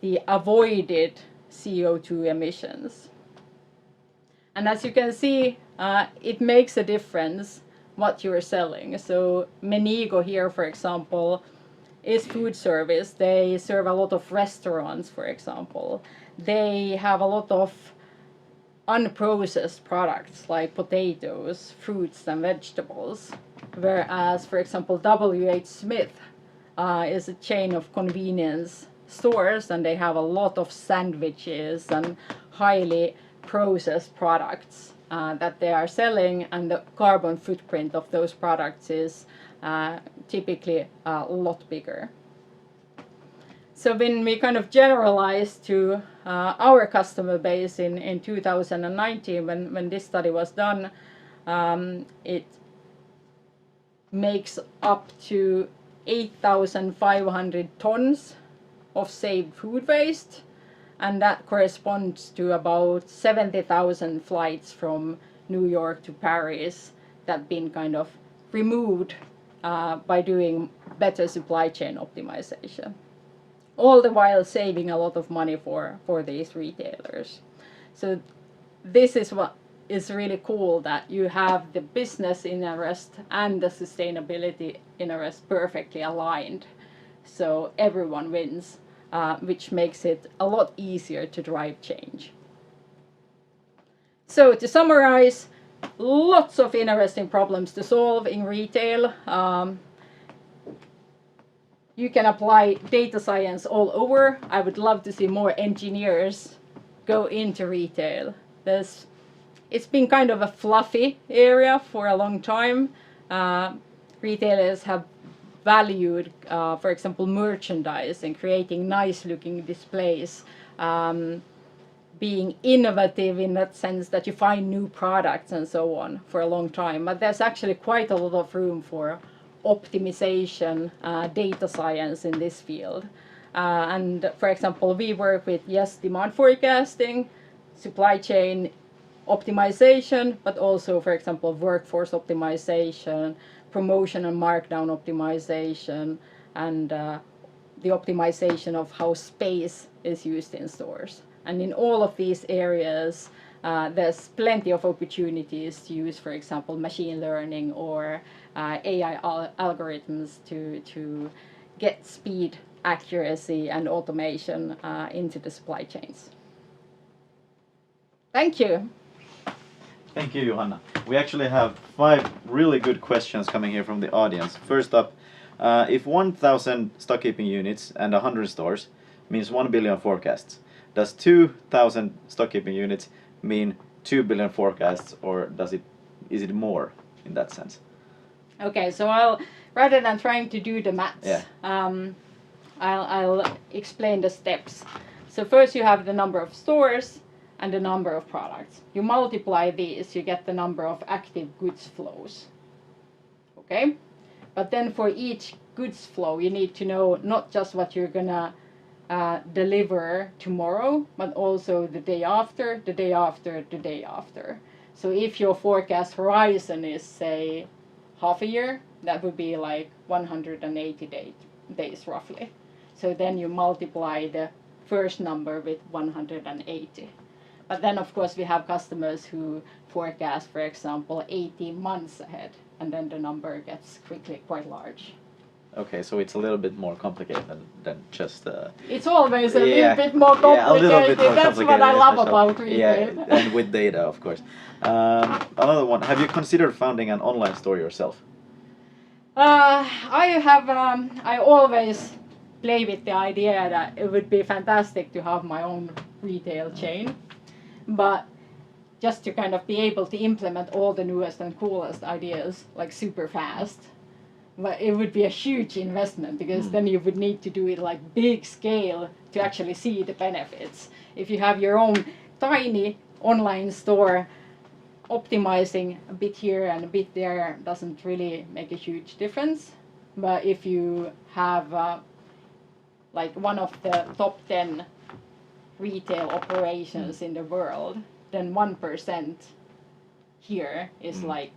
the avoided CO2 emissions. And as you can see, it makes a difference what you're selling. So Menigo here, for example, is food service. They serve a lot of restaurants, for example. They have a lot of unprocessed products like potatoes, fruits and vegetables. Whereas, for example, W.H. Smith is a chain of convenience stores, and they have a lot of sandwiches and highly processed products that they are selling, and the carbon footprint of those products is typically a lot bigger. So when we kind of generalize to our customer base in 2019, when this study was done, it makes up to 8,500 tons of saved food waste, and that corresponds to about 70,000 flights from New York to Paris that have been kind of removed by doing better supply chain optimization. All the while saving a lot of money for these retailers. So this is what is really cool, that you have the business interest and the sustainability interest perfectly aligned. So everyone wins, which makes it a lot easier to drive change. So to summarize, lots of interesting problems to solve in retail. You can apply data science all over. I would love to see more engineers go into retail. It's been kind of a fluffy area for a long time. Retailers have valued, for example, merchandise and creating nice looking displays, being innovative in that sense that you find new products and so on for a long time. But there's actually quite a lot of room for optimization, data science in this field. And for example, we work with demand forecasting, supply chain optimization, but also, for example, workforce optimization, promotion and markdown optimization, and the optimization of how space is used in stores. And in all of these areas, there's plenty of opportunities to use, for example, machine learning or AI algorithms to get speed, accuracy, and automation into the supply chains. Thank you. Thank you, Johanna. We actually have 5 really good questions coming here from the audience. First up, if 1,000 stock keeping units and 100 stores means 1 billion forecasts, Does 2,000 stock keeping units mean 2 billion forecasts, or is it more in that sense? Okay, so rather than trying to do the maths, I'll explain the steps. So first you have the number of stores and the number of products. You multiply these, you get the number of active goods flows. Okay? But then for each goods flow, you need to know not just what you're gonna deliver tomorrow, but also the day after, the day after, the day after. So if your forecast horizon is, say, half a year, that would be like 180 days roughly. So then you multiply the first number with 180. But then of course we have customers who forecast, for example, 18 months ahead, and then the number gets quickly quite large. Okay, so it's a little bit more complicated than just. It's always a little bit more complicated. Yeah, a little bit more That's complicated. what I love especially- about retail. Yeah, and with data, of course. Another one. Have you considered founding an online store yourself? I have. I always play with the idea that it would be fantastic to have my own retail chain, but just to kind of be able to implement all the newest and coolest ideas like super fast. But it would be a huge investment, because then you would need to do it like big scale to actually see the benefits. If you have your own tiny online store, optimizing a bit here and a bit there doesn't really make a huge difference. But if you have like one of the top 10 retail operations in the world, then 1% here is like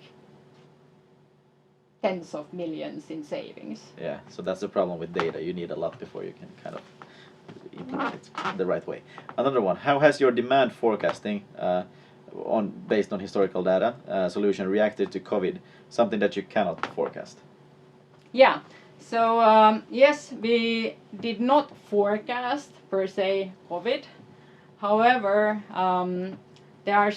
tens of millions in savings. Yeah, so that's the problem with data. You need a lot before you can kind of implement it the right way. Another one. How has your demand forecasting based on historical data solution reacted to COVID, something that you cannot forecast? Yeah, so yes, we did not forecast per se COVID. However, there are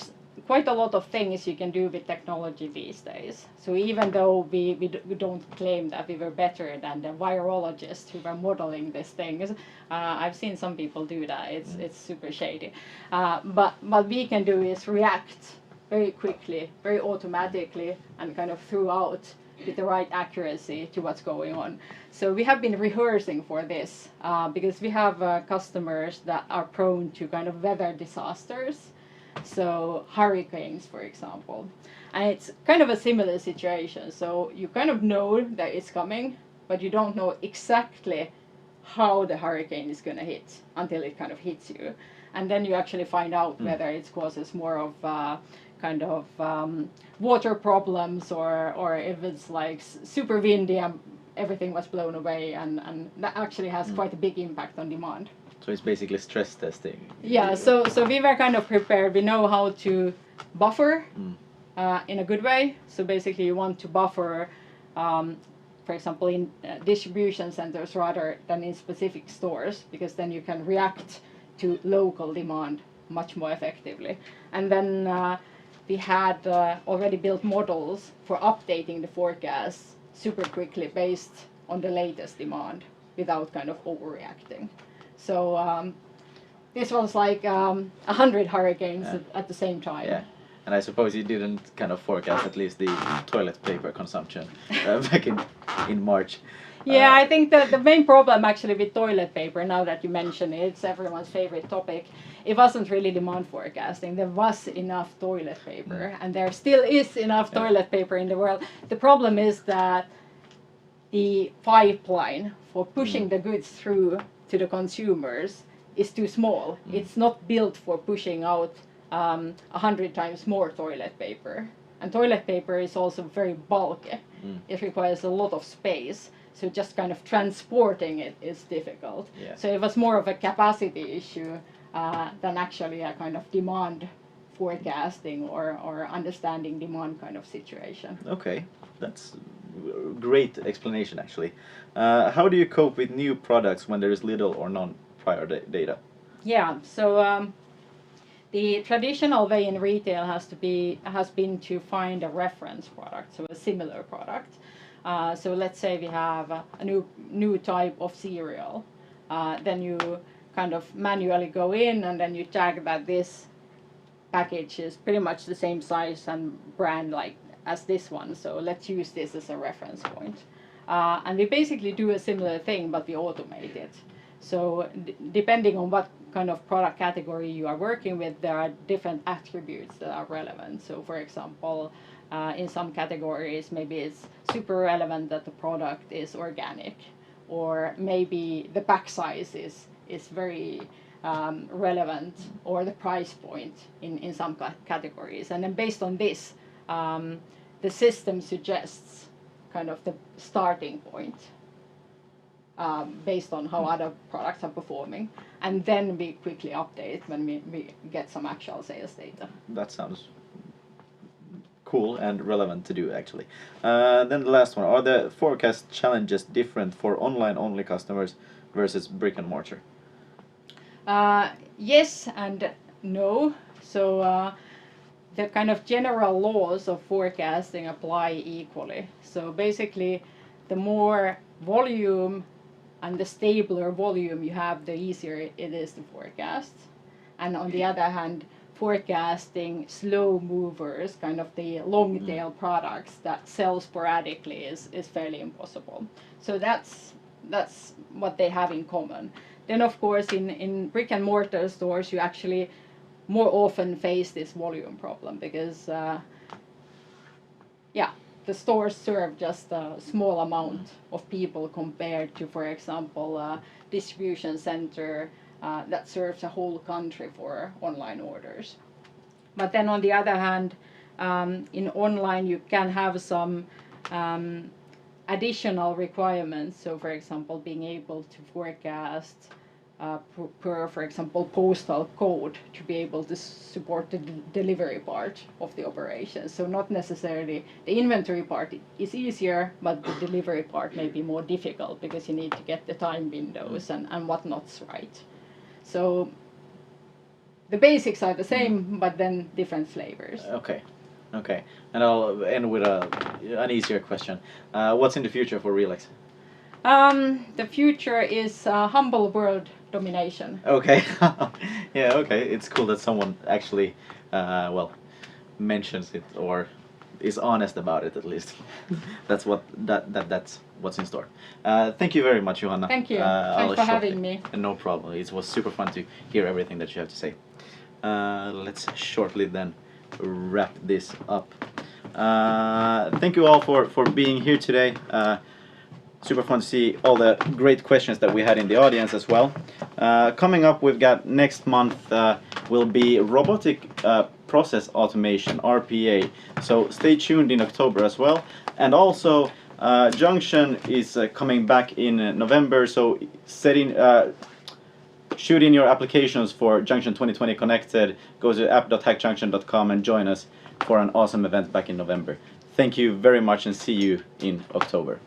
quite a lot of things you can do with technology these days. So even though we don't claim that we were better than the virologists who were modeling these things, I've seen some people do that. It's super shady. But what we can do is react very quickly, very automatically, and kind of throughout with the right accuracy to what's going on. So we have been rehearsing for this because we have customers that are prone to kind of weather disasters. So hurricanes, for example. And it's kind of a similar situation. So you kind of know that it's coming, but you don't know exactly how the hurricane is going to hit until it kind of hits you. And then you actually find out whether it causes more of kind of water problems, or if it's like super windy and everything was blown away, and that actually has quite a big impact on demand. So it's basically stress testing. Yeah, so we were kind of prepared. We know how to buffer in a good way. So basically you want to buffer, for example, in distribution centers rather than in specific stores, because then you can react to local demand much more effectively. And then we had already built models for updating the forecast super quickly based on the latest demand without kind of overreacting. So this was like 100 hurricanes at the same time. Yeah, and I suppose you didn't kind of forecast at least the toilet paper consumption back in March. Yeah, I think that the main problem actually with toilet paper, now that you mention it, it's everyone's favorite topic. It wasn't really demand forecasting. There was enough toilet paper, and there still is enough toilet paper in the world. The problem is that the pipeline for pushing the goods through to the consumers is too small. It's not built for pushing out 100 times more toilet paper. And toilet paper is also very bulky. It requires a lot of space. So just kind of transporting it is difficult. Yeah. So it was more of a capacity issue than actually a kind of demand forecasting or understanding demand kind of situation. Okay, that's a great explanation actually. How do you cope with new products when there is little or none prior data? Yeah, so the traditional way in retail has been to find a reference product, so a similar product. So let's say we have a new type of cereal. Then you kind of manually go in and then you tag that this package is pretty much the same size and brand like as this one, so let's use this as a reference point. And we basically do a similar thing, but we automate it. So depending on what kind of product category you are working with, there are different attributes that are relevant. So for example, in some categories, maybe it's super relevant that the product is organic, or maybe the pack size is very relevant, or the price point in some categories. And then based on this, the system suggests kind of the starting point based on how other products are performing. And then we quickly update when we get some actual sales data. That sounds cool and relevant to do, actually. Then the last one, are the forecast challenges different for online-only customers versus brick and mortar? Yes and no. So the kind of general laws of forecasting apply equally. So basically, the more volume and the stabler volume you have, the easier it is to forecast. And on the other hand, forecasting slow movers, kind of the long tail products that sell sporadically is fairly impossible. So that's what they have in common. Then of course in brick and mortar stores you actually more often face this volume problem because the stores serve just a small amount of people compared to, for example, a distribution center that serves a whole country for online orders. But then on the other hand, in online you can have some additional requirements. So for example, being able to forecast per, for example, postal code to be able to support the delivery part of the operation. So not necessarily the inventory part is easier, but the delivery part may be more difficult because you need to get the time windows and whatnot's right. So the basics are the same, but then different flavors. Okay. And I'll end with an easier question. What's in the future for Relax? The future is humble world domination. Okay. Yeah, okay. It's cool that someone actually, mentions it or is honest about it at least. That's what's in store. Thank you very much, Johanna. Thank you. Thanks for having me. No problem. It was super fun to hear everything that you have to say. Let's shortly then wrap this up. Thank you all for being here today. Super fun to see all the great questions that we had in the audience as well. Coming up, we've got next month will be robotic process automation, RPA. So stay tuned in October as well. And also, Junction is coming back in November. So shoot in your applications for Junction 2020 Connected. Go to app.hackjunction.com and join us for an awesome event back in November. Thank you very much and see you in October.